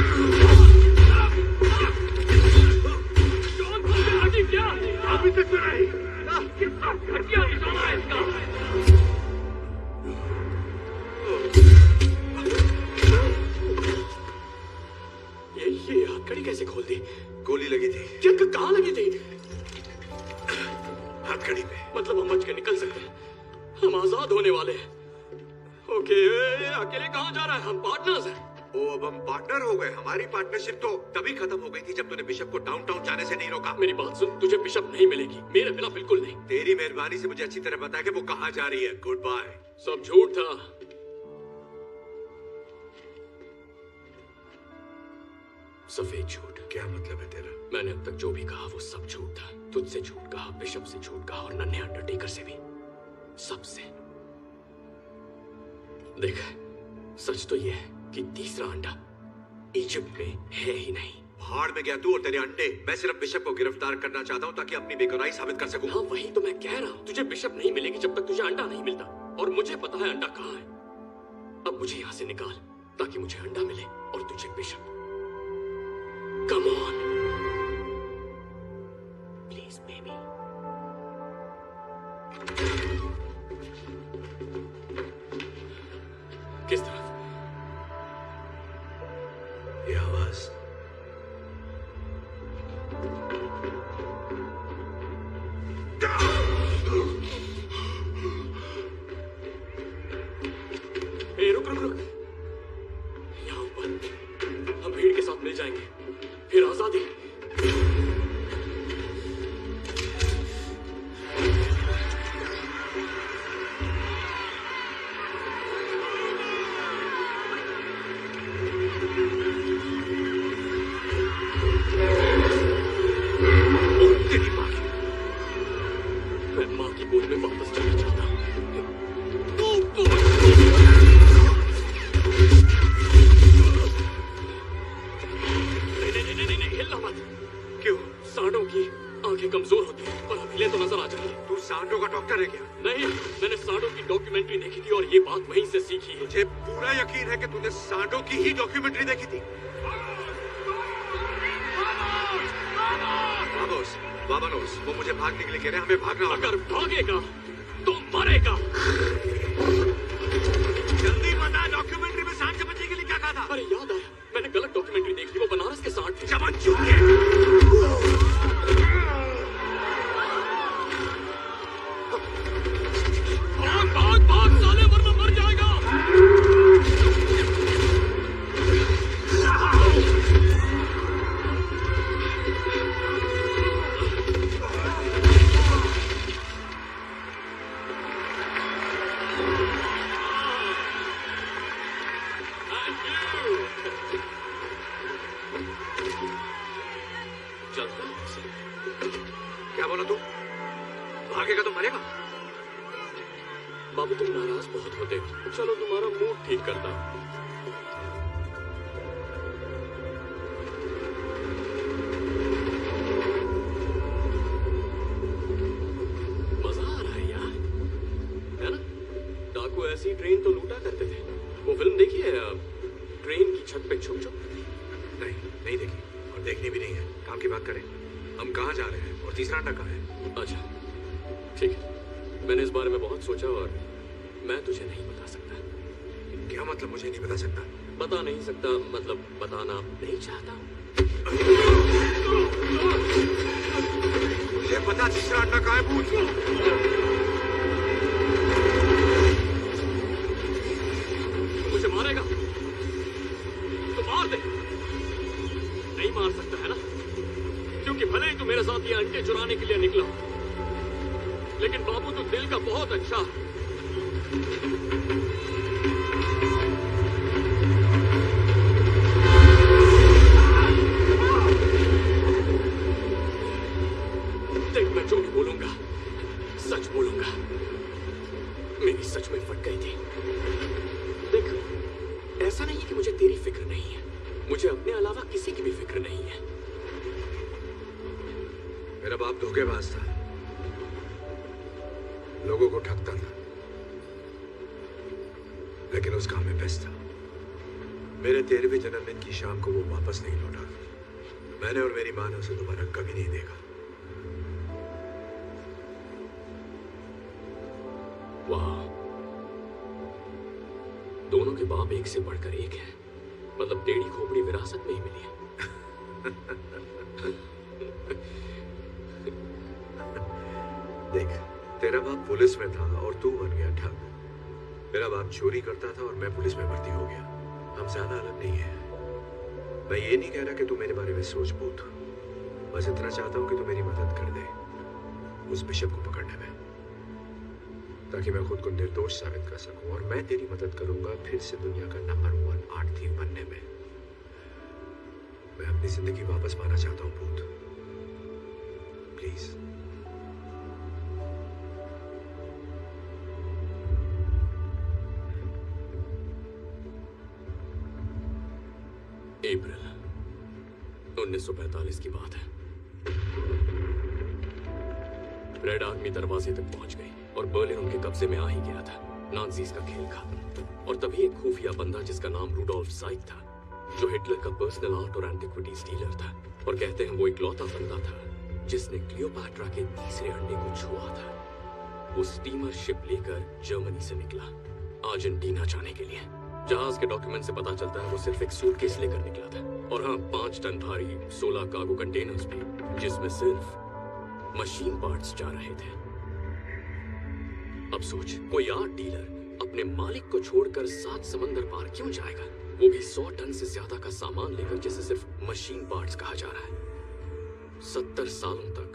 क्या अभी तक तो नहीं? कितना घटिया निशाना है इसका। ये हथकड़ी कैसे खोल दी? गोली लगी थी। क्या कहाँ लगी थी? हथकड़ी पे। मतलब हम बच के निकल सकते हैं, हम आजाद होने वाले हैं। ओके, अकेले कहाँ जा रहा है? हम पार्टनर्स हैं। ओ, अब हम पार्टनर हो गए। हमारी पार्टनरशिप तो तभी खत्म हो गई थी जब तूने बिशप को डाउनटाउन जाने से नहीं रोका। मेरी बात सुन, तुझे बिशप नहीं मिलेगी, मेरे बिना बिल्कुल नहीं। तेरी मेहरबानी से मुझे अच्छी तरह बता कि वो कहाँ जा रही है। Good bye. सब झूठ था। सफेद झूठ। क्या मतलब है तेरा? मैंने अब तक जो भी कहा वो सब झूठ था। तुझसे झूठ कहा, बिशप से झूठ कहा और नन्हे अंडरटेकर से भी, सबसे। देख, सच तो ये है कि तीसरा अंडा इजिप्ट में है ही नहीं। भाड़ में गया तू और तेरे अंडे। मैं सिर्फ बिशप को गिरफ्तार करना चाहता हूँ ताकि अपनी बेगुनाही साबित कर सकूं। हाँ, वही तो मैं कह रहा हूँ। तुझे बिशप नहीं मिलेगी जब तक तुझे अंडा नहीं मिलता, और मुझे पता है अंडा कहाँ है। अब मुझे यहाँ से निकाल ताकि मुझे अंडा मिले और तुझे bishop. Come on please baby. किस तरफ? ये आवाज। रुक। यहाँ ऊपर हम भीड़ के साथ मिल जाएंगे, फिर आजादी। मैं माँ की गोद में वापस जाना चाहता हूँ। नहीं, हिलना मत। क्यों? सांडों की आंखें कमजोर होती हैं, पर हम हिले तो नजर आ जाएंगे। तू सांडों का डॉक्टर है क्या? नहीं, मैंने सांडों की डॉक्यूमेंट्री देखी थी और ये बात वहीं से सीखी है। मुझे पूरा यकीन है कि तूने सांडों की ही डॉक्यूमेंट्री देखी थी। वामोस, वो मुझे भागने के लिए कह रहे हैं। हमें भागना होगा। अगर भागेगा तो मरेगा। जल्दी बता, डॉक्यूमेंट्री में सांड से बचने के लिए क्या कहा था? अरे याद आया, मैंने गलत डॉक्यूमेंट्री देख ली। वो बनारस के सांड थे। चमन चूके। भाग साले, वरना मर जाएगा। बाबू तुम नाराज बहुत होते हो, चलो तुम्हारा मूड ठीक करता हूं। मजा आ रहा है यार, है ना? डाकू ऐसी ट्रेन तो लूटा करते थे। वो फिल्म देखी है ट्रेन की छत पे छुप छुप? नहीं देखी और देखनी भी नहीं है। काम की बात करें, हम कहाँ जा रहे हैं और तीसरा अंडा कहाँ है? अच्छा ठीक है, मैंने इस बारे में बहुत सोचा और मैं तुझे नहीं बता सकता। क्या मतलब मुझे नहीं बता सकता? बता नहीं सकता मतलब बताना नहीं चाहता। मुझे पता तीसरा अंडा कहाँ है, पूछ। मुझे मारेगा तो मार दे। नहीं मार सकता है ना, क्योंकि भले ही तू मेरे साथ ये अंडे चुराने के लिए निकला, लेकिन बाबू तू दिल का बहुत अच्छा है। देख मैं जो भी बोलूंगा सच बोलूंगा। मेरी सच में फट गई थी। देख ऐसा नहीं है कि मुझे तेरी फिक्र नहीं है, मुझे अपने अलावा किसी की भी फिक्र नहीं है। मेरा बाप धोखेबाज था, लोगों को ठगता था, लेकिन उस काम में बेस्ट था। मेरे 13वें जन्मदिन की शाम को वो वापस नहीं लौटा। मैंने और मेरी माँ ने उसे दोबारा कभी नहीं देखा। वाह, दोनों के बाप एक से बढ़कर एक है। मतलब टेढ़ी खोपड़ी विरासत में ही मिली है। देख, तेरा बाप पुलिस में था और तू बन गया ठग। मेरा बाप चोरी करता था और मैं पुलिस में भर्ती हो गया। हम ज्यादा अलग नहीं है। मैं ये नहीं कह रहा कि तू मेरे बारे में सोच बूझ, बस इतना चाहता हूं कि तू मेरी मदद कर दे उस बिशप को पकड़ने में, ताकि मैं खुद को निर्दोष साबित कर सकूं। और मैं तेरी मदद करूंगा फिर से दुनिया का नंबर 1 आर्ट थीव बनने में। मैं अपनी जिंदगी वापस पाना चाहता हूं भूत, प्लीज। अप्रैल 1945 की बात है। रेड आर्मी दरवाजे तक पहुंच गई और बर्लिन उनके कब्जे में आ ही गया था। नाज़ीज़ का खेल खत्म। और तभी एक खुफिया बंदा जिसका नाम रूडोल्फ ज़ाइक था, जो हिटलर का पर्सनल आर्ट और एंटिक्विटीज डीलर था, और कहते हैं वो इकलौता बंदा था जिसने क्लियोपैट्रा के तीसरे अंडे को छुआ था। वो स्टीमर शिप लेकर जर्मनी से निकला अर्जेंटीना जाने के लिए। जहाज के डॉक्यूमेंट से पता चलता है वो सिर्फ एक सूटकेस लेकर निकला था, और हाँ 5 टन भारी 16 कार्गो कंटेनर्स भी, जिसमें सिर्फ मशीन पार्ट्स जा रहे थे। अब सोच, कोई आर्ट डीलर अपने मालिक को छोड़कर 7 समंदर पार क्यों जाएगा, वो भी 100 टन से ज्यादा का सामान लेकर जिसे सिर्फ मशीन पार्ट्स कहा जा रहा है। 70 सालों तक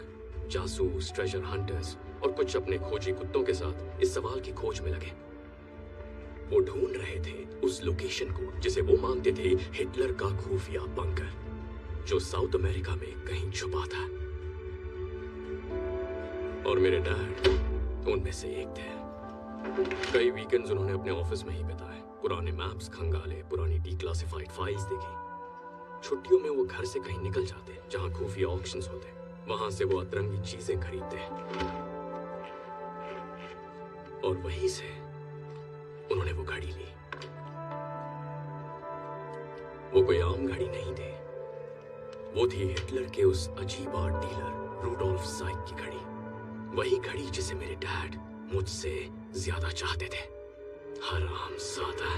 जासूस, ट्रेजर हंटर्स और कुछ अपने खोजी कुत्तों के साथ इस सवाल की खोज में लगे। वो ढूंढ रहे थे उस लोकेशन को जिसे वो मानते थे हिटलर का खुफिया बंकर, जो साउथ अमेरिका में कहीं छुपा था। और मेरे डैड उनमें से एक थे। कई वीकेंड्स उन्होंने अपने ऑफिस में ही बिताए, पुराने मैप्स खंगाले, पुरानी डिक्लासिफाइड फाइल्स देखी। छुट्टियों में वो घर से कहीं निकल जाते जहां खुफिया ऑक्शंस होते, वहां से वो अतरंगी चीजें खरीदते, और वहीं से उन्होंने वो घड़ी ली। वो कोई आम घड़ी नहीं थी, वो थी हिटलर के उस अजीब आर्ट डीलर रूडोल्फ ज़ाइक की घड़ी। वही घड़ी जिसे मेरे डैड मुझसे ज्यादा चाहते थे। हरामज़ादा।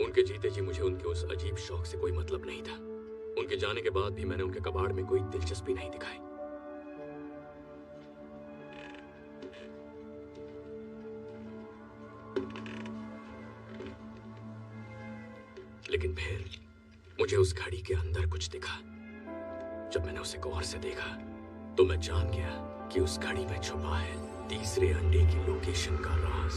उनके जीते जी मुझे उनके उस अजीब शौक से कोई मतलब नहीं था। उनके जाने के बाद भी मैंने उनके कबाड़ में कोई दिलचस्पी नहीं दिखाई। लेकिन फिर मुझे उस घड़ी के अंदर कुछ दिखा। जब मैंने उसे गौर से देखा तो मैं जान गया कि उस घड़ी में छुपा है तीसरे अंडे की लोकेशन का राज।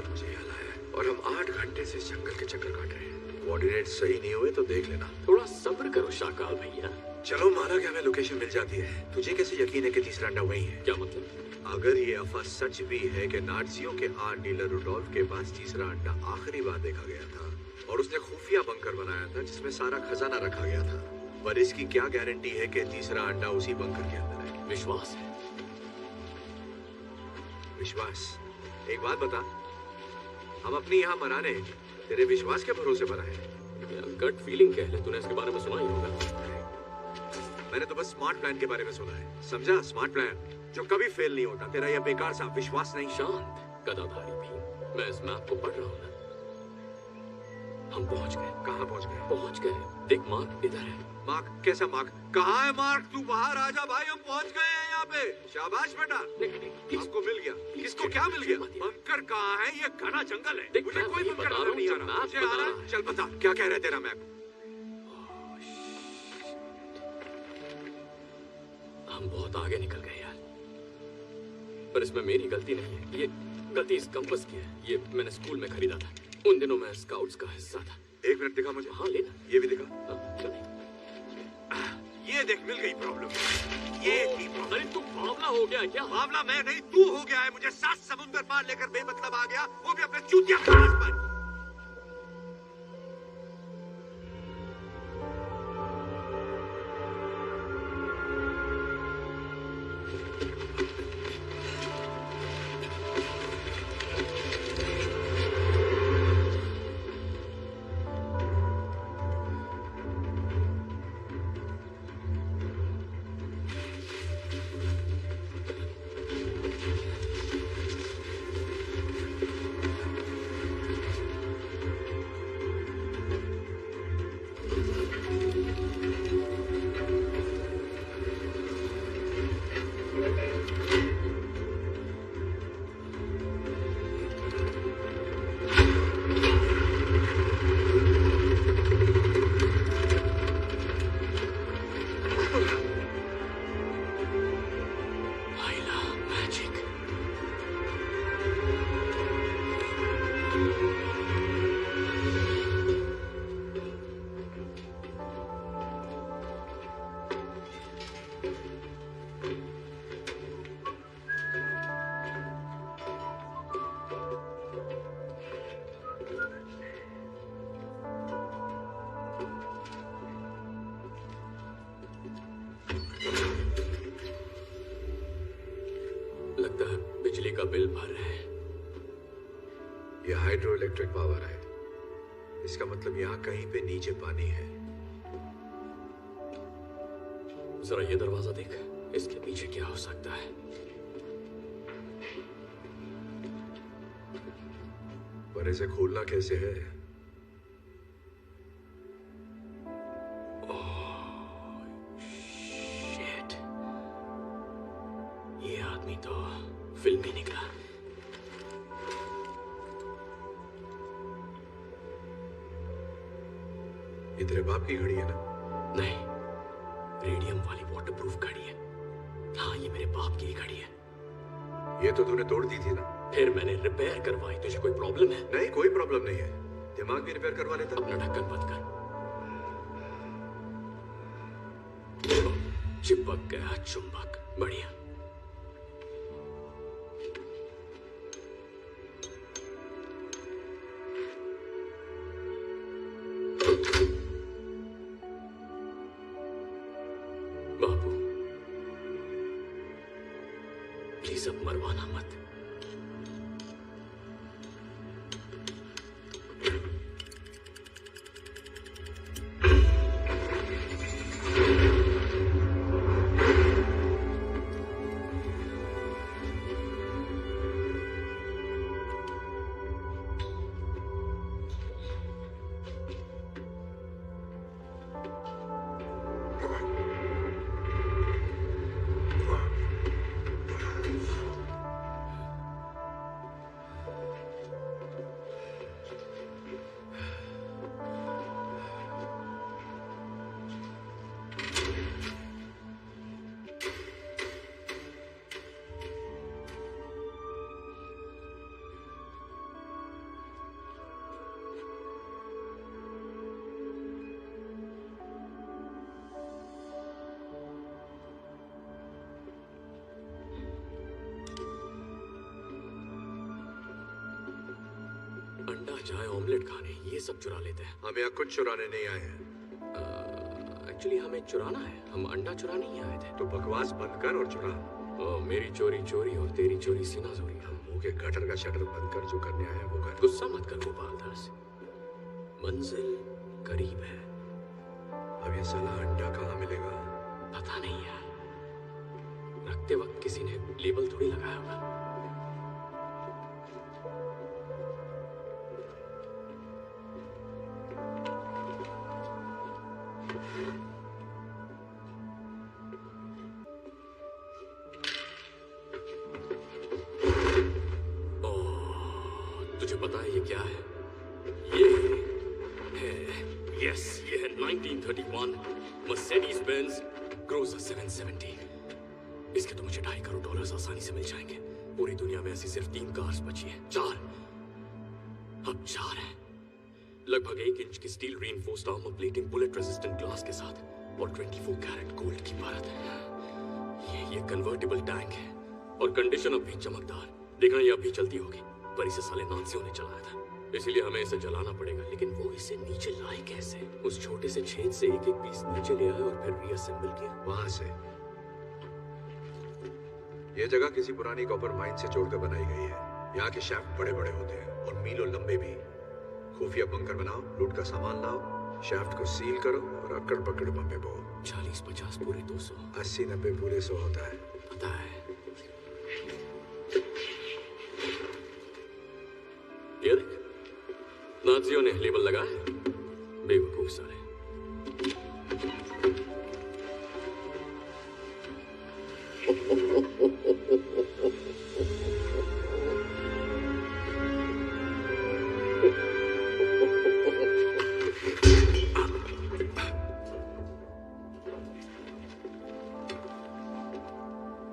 बाद मुझे यहाँ लाया है और हम 8 घंटे से इस जंगल के चक्कर काट रहे हैं। कोऑर्डिनेट सही नहीं हुए तो देख लेना। थोड़ा सब्र करो शाकाल भैया। चलो माना कि हमें लोकेशन मिल जाती है, तुझे कैसे यकीन है कि तीसरा अंडा वही है? क्या मतलब? अगर ये अफवाह सच भी है कि नाज़ियों के आर्ट डीलर रुडोल्फ के पास तीसरा अंडा आखिरी बार देखा गया था और उसने खुफिया बंकर बनाया था जिसमें सारा खजाना रखा गया था, पर इसकी क्या गारंटी है कि तीसरा अंडा उसी बंकर के अंदर है? विश्वास है। विश्वास? एक बात बता, हम अपनी यहाँ मराने तेरे विश्वास के भरोसे मराए? गट फीलिंग कह ले, तूने इसके बारे में सुना ही होगा। मैंने तो बस स्मार्ट प्लान के बारे में सुना है, समझा? स्मार्ट प्लान जो कभी फेल नहीं होता। तेरा यह बेकार सा विश्वास नहीं। शांत गदाधारी भी, मैं इस मैप को पढ़ रहा हूँ ना। हम पहुंच गए। कहाँ पहुंच गए? पहुंच गए। देख मार्क इधर है। मार्क? कैसा मार्क? कहाँ है मार्क? तू बाहर आ जा भाई, हम पहुंच गए हैं यहाँ पे। शाबाश बेटा, किसको मिल गया? किसको क्या मिल गया? बंकर कहाँ है? ये घना जंगल है, मुझे कोई बंकर नजर नहीं आ रहा। मुझे आ रहा है। चल बता, क्या कह रहा है तेरा मैप? हम बहुत आगे निकल गए यार, पर इसमें मेरी गलती नहीं है। ये गलती इस कंपास की है। ये मैंने स्कूल में खरीदा था, उन दिनों मैं स्काउट्स का हिस्सा था। एक मिनट दिखा मुझे। हाँ लेना। ये भी दिखा। क्यों नहीं? ये देख, मिल गई प्रॉब्लम। ये थी प्रॉब्लम। अरे तू बावला हो गया क्या? बावला मैं नहीं, तू हो गया है। मुझे 7 समुंदर पार लेकर बेमतलब आ गया, वो भी अपने चूतिया पास पर। लगता है बिजली का बिल भर रहे हैं। ये हाइड्रो इलेक्ट्रिक पावर है, इसका मतलब यहाँ कहीं पे नीचे पानी है। जरा ये दरवाजा देख, इसके पीछे क्या हो सकता है? पर इसे खोलना कैसे है? शिट, ये आदमी तो फिल्मी निकला। ये तेरे बाप की घड़ी है ना? नहीं, रेडियम वाली वाटरप्रूफ घड़ी है। हाँ, ये मेरे बाप की घड़ी है। ये तो तूने तोड़ दी थी ना? फिर मैंने रिपेयर करवाई। तुझे कोई प्रॉब्लम है? नहीं, कोई प्रॉब्लम नहीं है। दिमाग भी रिपेयर करवा लेता। अपना ढक्कन बंद कर। चिपक गया चुंबक। बढ़िया। बाबू, प्लीज अब मरवाना मत। अंडा, चाय, ऑमलेट खाने, ये सब चुरा लेते हैं। हम यहाँ कुछ चुराने नहीं आए हैं। एक्चुअली हमें चुराना है, हम अंडा चुराने ही आए थे। तो बकवास बंद कर और चुरा। मेरी चोरी चोरी और तेरी चोरी सीना चोरी। हम मुंह के गटर का शटर बंद कर, जो करने आए हैं वो कर। गुस्सा मत कर गोपाल दास, मंजिल करीब है। अब ये साला अंडा कहाँ मिलेगा? पता नहीं है, रखते वक्त किसी ने लेबल थोड़ी लगाया होगा। तुझे पता है ये क्या है? ये है, यस, ये है 1931 मर्सिडीज बेंज क्रूजर 770। इसके तो मुझे $2.5 करोड़ आसानी से मिल जाएंगे। पूरी दुनिया में ऐसी सिर्फ 3 कार्स बची हैं। 4, अब 4 हैं। लगभग 1 इंच की steel reinforced armour plating, bullet resistant glass के साथ और 24 कैरेट गोल्ड की परत है। ये कन्वर्टेबल टैंक है और कंडीशन अब भी चमकदार। देखना ये अब भी चलती होगी, पर इसे साले नाजियों ने चलाया था, इसीलिए हमें इसे जलाना पड़ेगा। लेकिन वो इसे नीचे लाए कैसे? उस छोटे से छेद से एक एक पीस नीचे ले आए और फिर रीअसेंबल किया। वहां से यह जगह किसी पुरानी कॉपर माइन से जोड़कर बनाई गई है। यहाँ के शाफ्ट बड़े बड़े होते हैं और मीलों लंबे भी। खुफिया बंकर बनाओ, लूट का सामान लाओ, शाफ्ट को सील करो और अकड़ पकड़ बम्बे बो। 40-50 पूरे 200, 80-90 पूरे 100 होता है। पता है। ये देख, नाजियों ने लेबल लगाया, बेवकूफ सारे।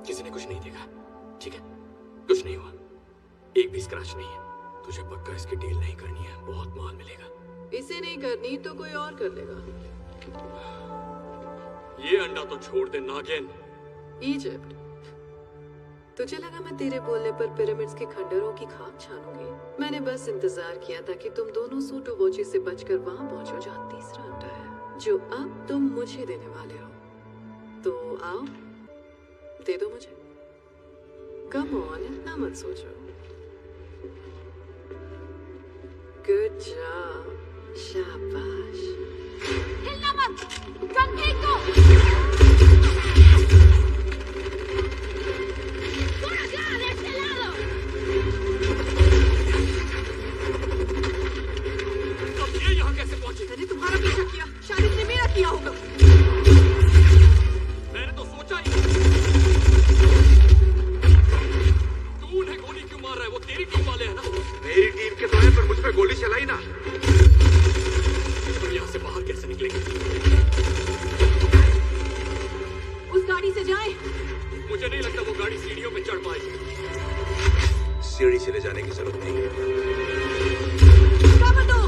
किसी ने कुछ नहीं देखा, ठीक है? कुछ नहीं हुआ, एक भी स्क्रैच नहीं है। तुझे पक्का इसकी डील नहीं करनी है, बहुत माल मिलेगा। इसे नहीं करनी तो कोई और कर लेगा। ये अंडा तो छोड़ दे नागिन। इजिप्ट, तुझे लगा मैं तेरे बोलने पर पिरामिड्स के खंडरों की खाक छानूंगी? मैंने बस इंतजार किया था कि तुम दोनों सूटो वॉची से बचकर वहां पहुंचो जहां तीसरा अंडा है, जो अब तुम मुझे देने वाले हो। तो आओ, दे दो मुझे। कम ऑन, इतना मत सोचो। गुड जॉब, शाबाश। हिलना मत, गन फेंक दो। ¡Por acá, de este lado! अब ये यहाँ कैसे पहुंचे? मैंने तुम्हारा पीछा किया, शायद इसने मेरा किया होगा। मैंने तो सोचा ही। तू उन्हें गोली क्यों मार रहा है? वो तेरी टीम वाले हैं ना? मेरी टीम के तो है, पर मुझ पे गोली चलाई ना। तुम यहाँ से बाहर कैसे निकलेंगे? उस गाड़ी से जाएं। मुझे नहीं लगता वो गाड़ी सीढ़ियों पे चढ़ पाएगी। सीढ़ी से ले जाने की जरूरत नहीं है। कवर दो।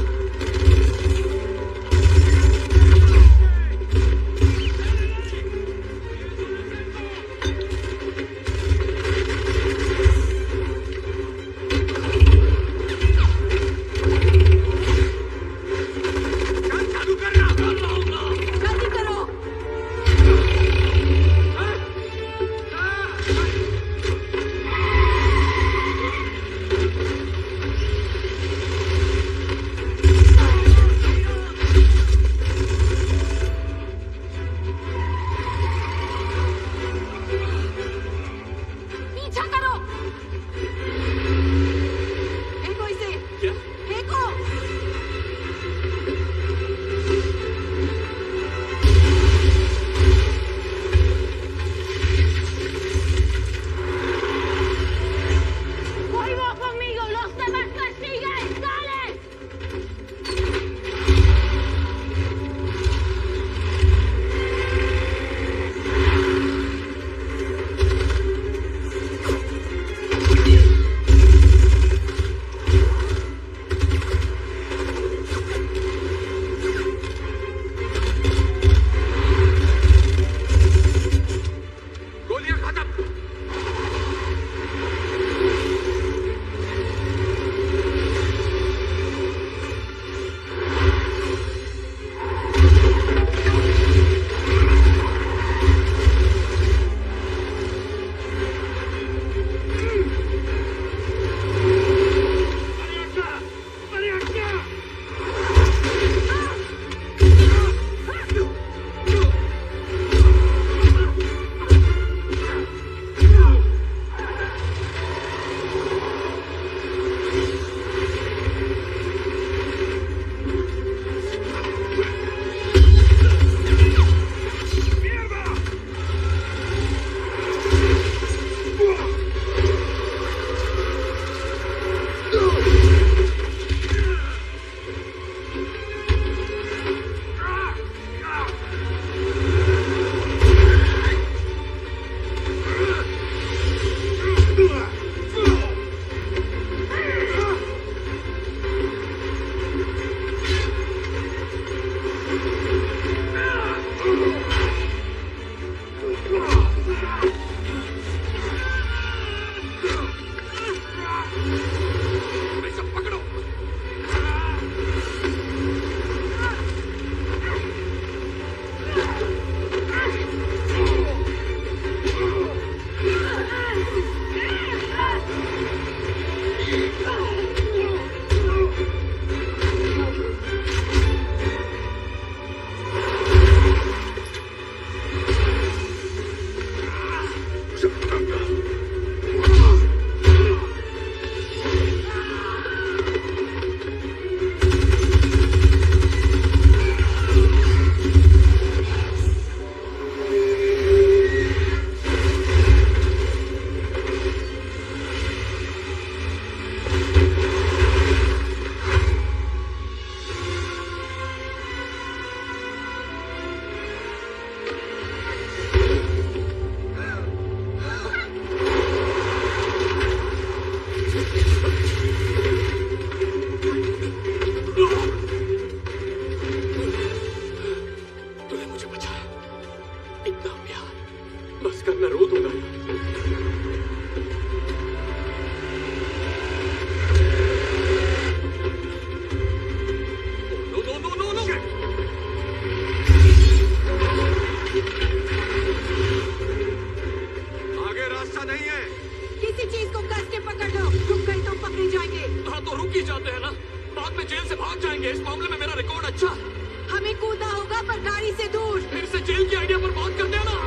ही जाते हैं ना, बाद में जेल से भाग जाएंगे। इस मामले में मेरा रिकॉर्ड अच्छा है। हमें कूदना होगा पर गाड़ी से दूर। फिर से जेल की आइडिया पर बात करते हैं ना।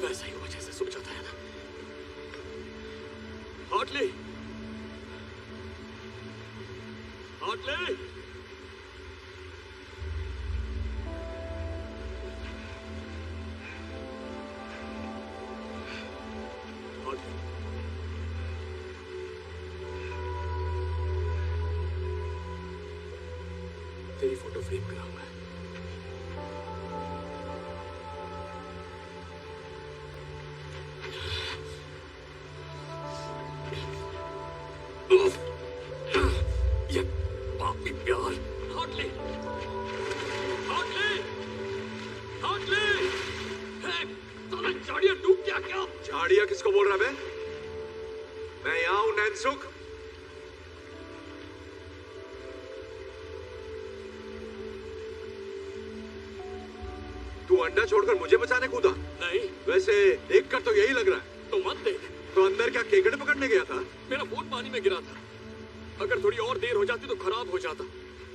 वैसा ही हुआ जैसे सोचा था, है ना? हार्टली, हार्टली, हार्टली, तेरी फोटो फ्रेम कराऊंगा। ये पापी प्यार। हार्टली, हार्टली, हार्टली, साला झाड़ियां डूब गया क्या? झाड़िया किसको बोल रहा है? मैं यहाँ हूँ नैनसुख। तू अंडा छोड़कर मुझे बचाने कूदा? नहीं। वैसे देखकर तो यही लग रहा है। तो मत देख। तो अंदर क्या केकड़े पकड़ने गया था? मेरा फोन पानी में गिरा था। अगर थोड़ी और देर हो जाती तो खराब हो जाता।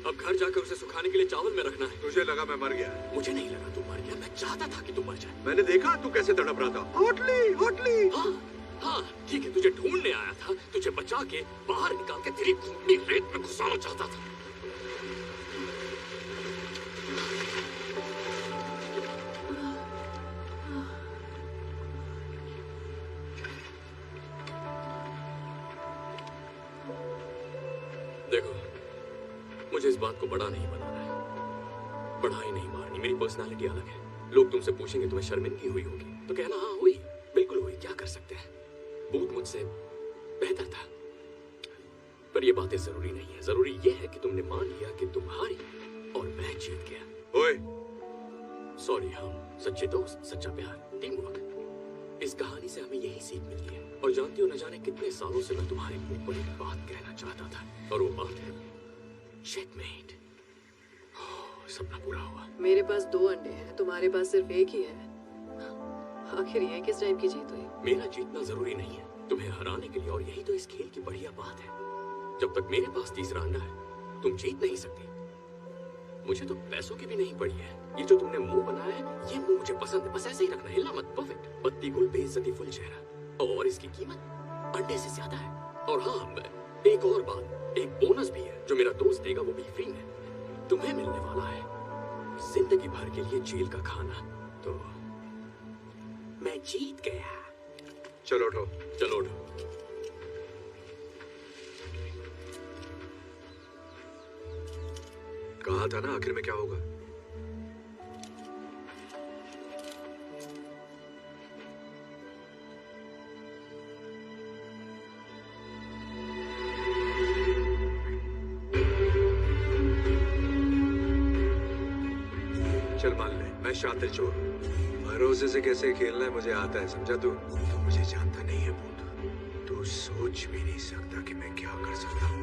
अब घर जाकर उसे सुखाने के लिए चावल में रखना है। तुझे लगा मैं मर गया? मुझे नहीं लगा तू मर गया, मैं चाहता था कि तू मर जाए। मैंने देखा तू कैसे तड़प रहा था। Hotly, hotly. हाँ, हाँ, ठीक है, तुझे ढूंढने आया था, तुझे बचा के बाहर निकाल के तेरी खूनी रेत में घुसाना चाहता था। देखो, मुझे इस बात को बड़ा नहीं बनाना है, बढ़ाई नहीं मारनी। मेरी पर्सनालिटी अलग है। लोग तुमसे पूछेंगे तुम्हें शर्मिंदगी हुई होगी तो कहना हाँ हुई, बिल्कुल हुई, क्या कर सकते हैं। भूत मुझसे बेहतर था। पर ये बातें जरूरी नहीं है। जरूरी ये है कि तुमने मान लिया कि तुम हारी और मैं जीत गया। ओए, सॉरी, हम सच्चे दोस्त, सच्चा प्यार, टीम वर्क। इस कहानी से हमें यही सीख मिलती है। और जानती हो, न जाने कितने सालों से मैं तुम्हारे मुंह पर एक बात कहना चाहता था, और वो बात है चेकमेट। सपना पूरा हुआ। मेरे पास 2 अंडे हैं, तुम्हारे पास सिर्फ एक ही है। आखिर ये किस टाइम की जीत हुई? मेरा जीतना जरूरी नहीं है तुम्हें हराने के लिए, और यही तो इस खेल की बढ़िया बात है। जब तक मेरे पास तीसरा अंडा है तुम जीत नहीं सकती। मुझे तो पैसों की भी नहीं पड़ी है। ये जो तुमने मुंह बनाया है, ये मुंह मुझे पसंद है। बस ऐसे ही रखना, हिलना मत। परफेक्ट। पत्ती गुल, बेइज्जती फुल चेहरा, और इसकी कीमत अंडे से ज्यादा है। और हाँ, एक और बात, एक बोनस भी है जो मेरा दोस्त देगा, वो भी फ्री में तुम्हें मिलने वाला है। जिंदगी भर के लिए जेल का खाना। तो मैं जीत गया। चलो उठो। चलो उठो। कहा था ना, आखिर में क्या होगा? चल मान ले, मैं शातिर चोर हूँ। भरोसे से कैसे खेलना है मुझे आता है, समझा तू? तो मुझे जानता नहीं है भूत। तू सोच भी नहीं सकता कि मैं क्या कर सकता हूँ।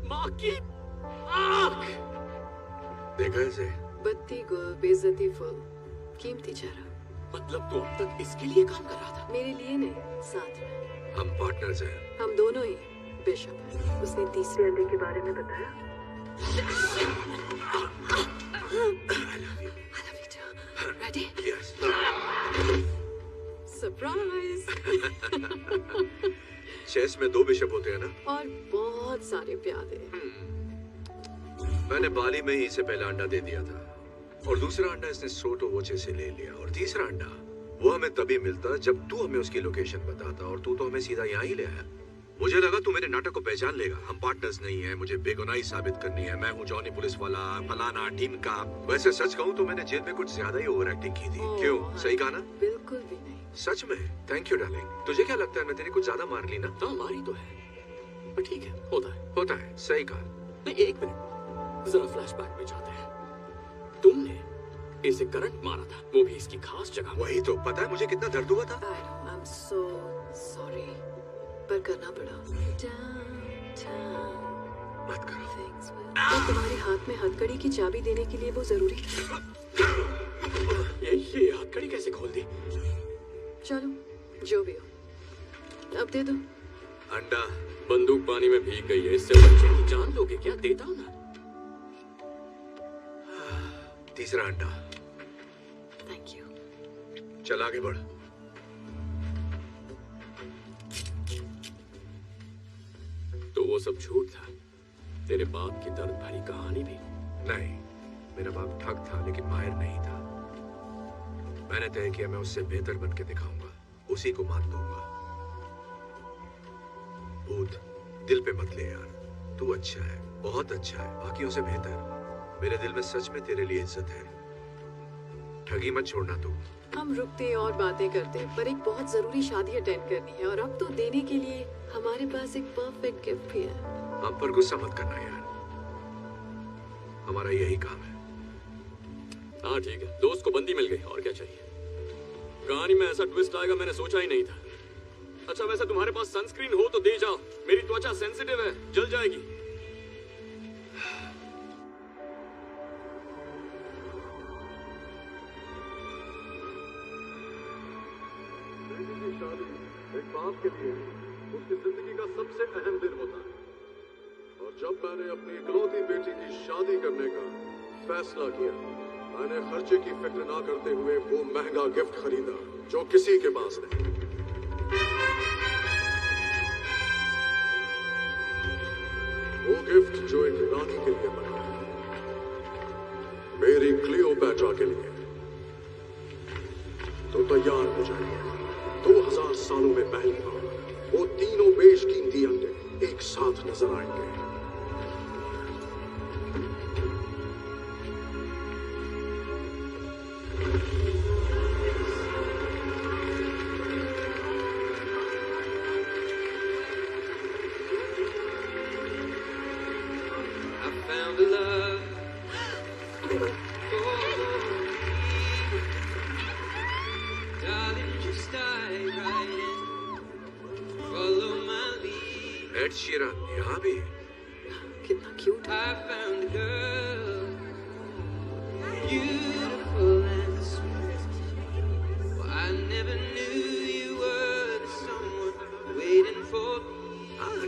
माँ की आँख। देखा इसे? बत्ती गुल, बेइज्जती फुल, कीमती चेहरा। मतलब तू अब तक इसके लिए काम कर रहा था? मेरे लिए नहीं, साथ में। हम पार्टनर्स हैं। हम दोनों ही बिशप। उसने तीसरे अंडे के बारे में बताया। I love you too. Ready? Yes. Surprise. Chess में 2 बिशप होते हैं ना? और बहुत सारे प्यादे। मैंने बाली में ही इसे पहला अंडा दे दिया था और दूसरा अंडा इसने सोटो वोचे से ले लिया और तीसरा अंडा वो हमें तभी मिलता जब तू हमें उसकी लोकेशन बताता और तू तो हमें सीधा यहाँ ही ले आया। मुझे लगा तू मेरे नाटक को पहचान लेगा। हम पार्टनर्स नहीं है, मुझे बेगुनाही साबित करनी है, मैं हूँ जॉनी पुलिस वाला फलाना टीम का। वैसे सच कहूँ तो मैंने जेल में कुछ ज्यादा ही ओवर एक्टिंग की थी। क्यों, सही कहा ना? बिल्कुल भी नहीं। सच में? Thank you darling. तुझे क्या लगता है मैं तेरी कुछ ज्यादा मार ली ना? हाँ मारी तो है, पर ठीक है, होता है। सही कहा। नहीं, 1 मिनट जरा फ्लैशबैक में जाते हैं। तुमने इसे करंट मारा था, वो भी इसकी खास जगह। वही तो, पता है मुझे कितना दर्द हुआ था? I'm so sorry, पर करना पड़ा। मत करो। तो तुम्हारे हाथ में हथकड़ी की चाबी देने के लिए वो जरूरी था। ये हथकड़ी कैसे खोल दी? चलो जो भी हो, अब दे दो। अंडा। बंदूक पानी में भीग गई है, इससे बच्चे की जान लोगे क्या? देता हूं ना। तीसरा अंडा। Thank you. चल आगे बढ़। तो वो सब झूठ था? तेरे बाप की दर्द भरी कहानी भी? नहीं, मेरा बाप ठग था लेकिन माहिर नहीं था। मैंने तय किया मैं उससे बेहतर बन के दिखाऊंगा, उसी को मात दूंगा। भूत दिल पे मत ले यार, तू अच्छा है, बहुत अच्छा है, बाकियों से बेहतर। मेरे दिल में सच में तेरे लिए इज्जत है। ठगी मत छोड़ना तू। हम रुकते और बातें करते, पर एक बहुत जरूरी शादी अटेंड करनी है और अब तो देने के लिए हमारे पास एक परफेक्ट गिफ्ट भी है। हम पर गुस्सा मत करना यार, हमारा यही काम है। हाँ ठीक है, दोस्त को बंदी मिल गई, और क्या चाहिए? कहानी में ऐसा ट्विस्ट आएगा मैंने सोचा ही नहीं था। अच्छा वैसे तुम्हारे पास सनस्क्रीन हो तो दे जाओ, मेरी त्वचा सेंसिटिव है, जल जाएगी। एक बाप के लिए उसकी जिंदगी का सबसे अहम दिन होता है और जब मैंने अपनी इकलौती बेटी की शादी करने का फैसला किया, मैंने खर्चे की फिक्र ना करते हुए वो महंगा गिफ्ट खरीदा जो किसी के पास नहीं। वो गिफ्ट जो एक रानी के लिए बना, मेरी क्लियोपैट्रा के लिए। तो तैयार हो जाइए, 2000 सालों में पहली बार वो तीनों बेशकीमती अंडे एक साथ नजर आएंगे। एड शीरन यहाँ भी? कितना क्यूट है।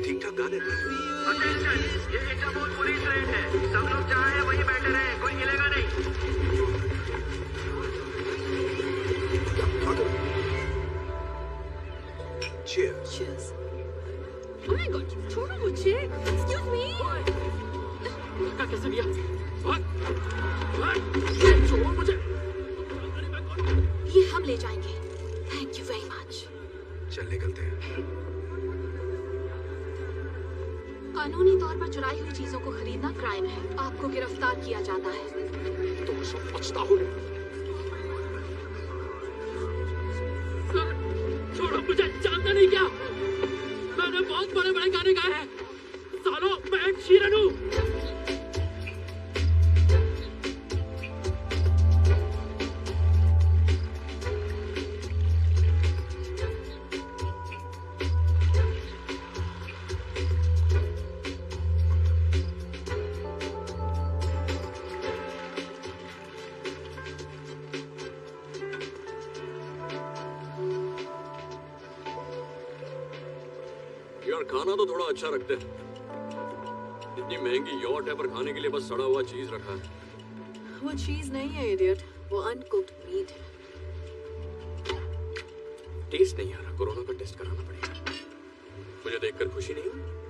ठीक ठाक गाने थे। ये इंटरपोल पुलिस रेड है, सब लोग जहाँ हैं वहीं बैठे रहे, कोई हिलेगा नहीं। Cheers. Cheers. Oh my God, छोड़ो मुझे। Excuse me. धक्का कैसे दिया? छोड़ो मुझे। ये हम ले जाएंगे। Thank you very much. चल निकलते हैं। कानूनी तौर पर चुराई हुई चीजों को खरीदना क्राइम है, आपको गिरफ्तार किया जाता है। तुम सब बचता हो। छोड़ो मुझे, जानता नहीं क्या? मैंने बहुत बड़े बड़े गाने गाए हैं। सालों मैं एक शीरन हूँ। यार खाना तो थोड़ा अच्छा रखते हैं। इतनी महंगी यॉट है पर खाने के लिए बस सड़ा हुआ चीज रखा है। वो चीज नहीं है इडियट, वो अनकुक्ड मीट है। टेस्ट नहीं आ रहा, कोरोना का टेस्ट कराना पड़ेगा। मुझे देखकर खुशी नहीं हुई?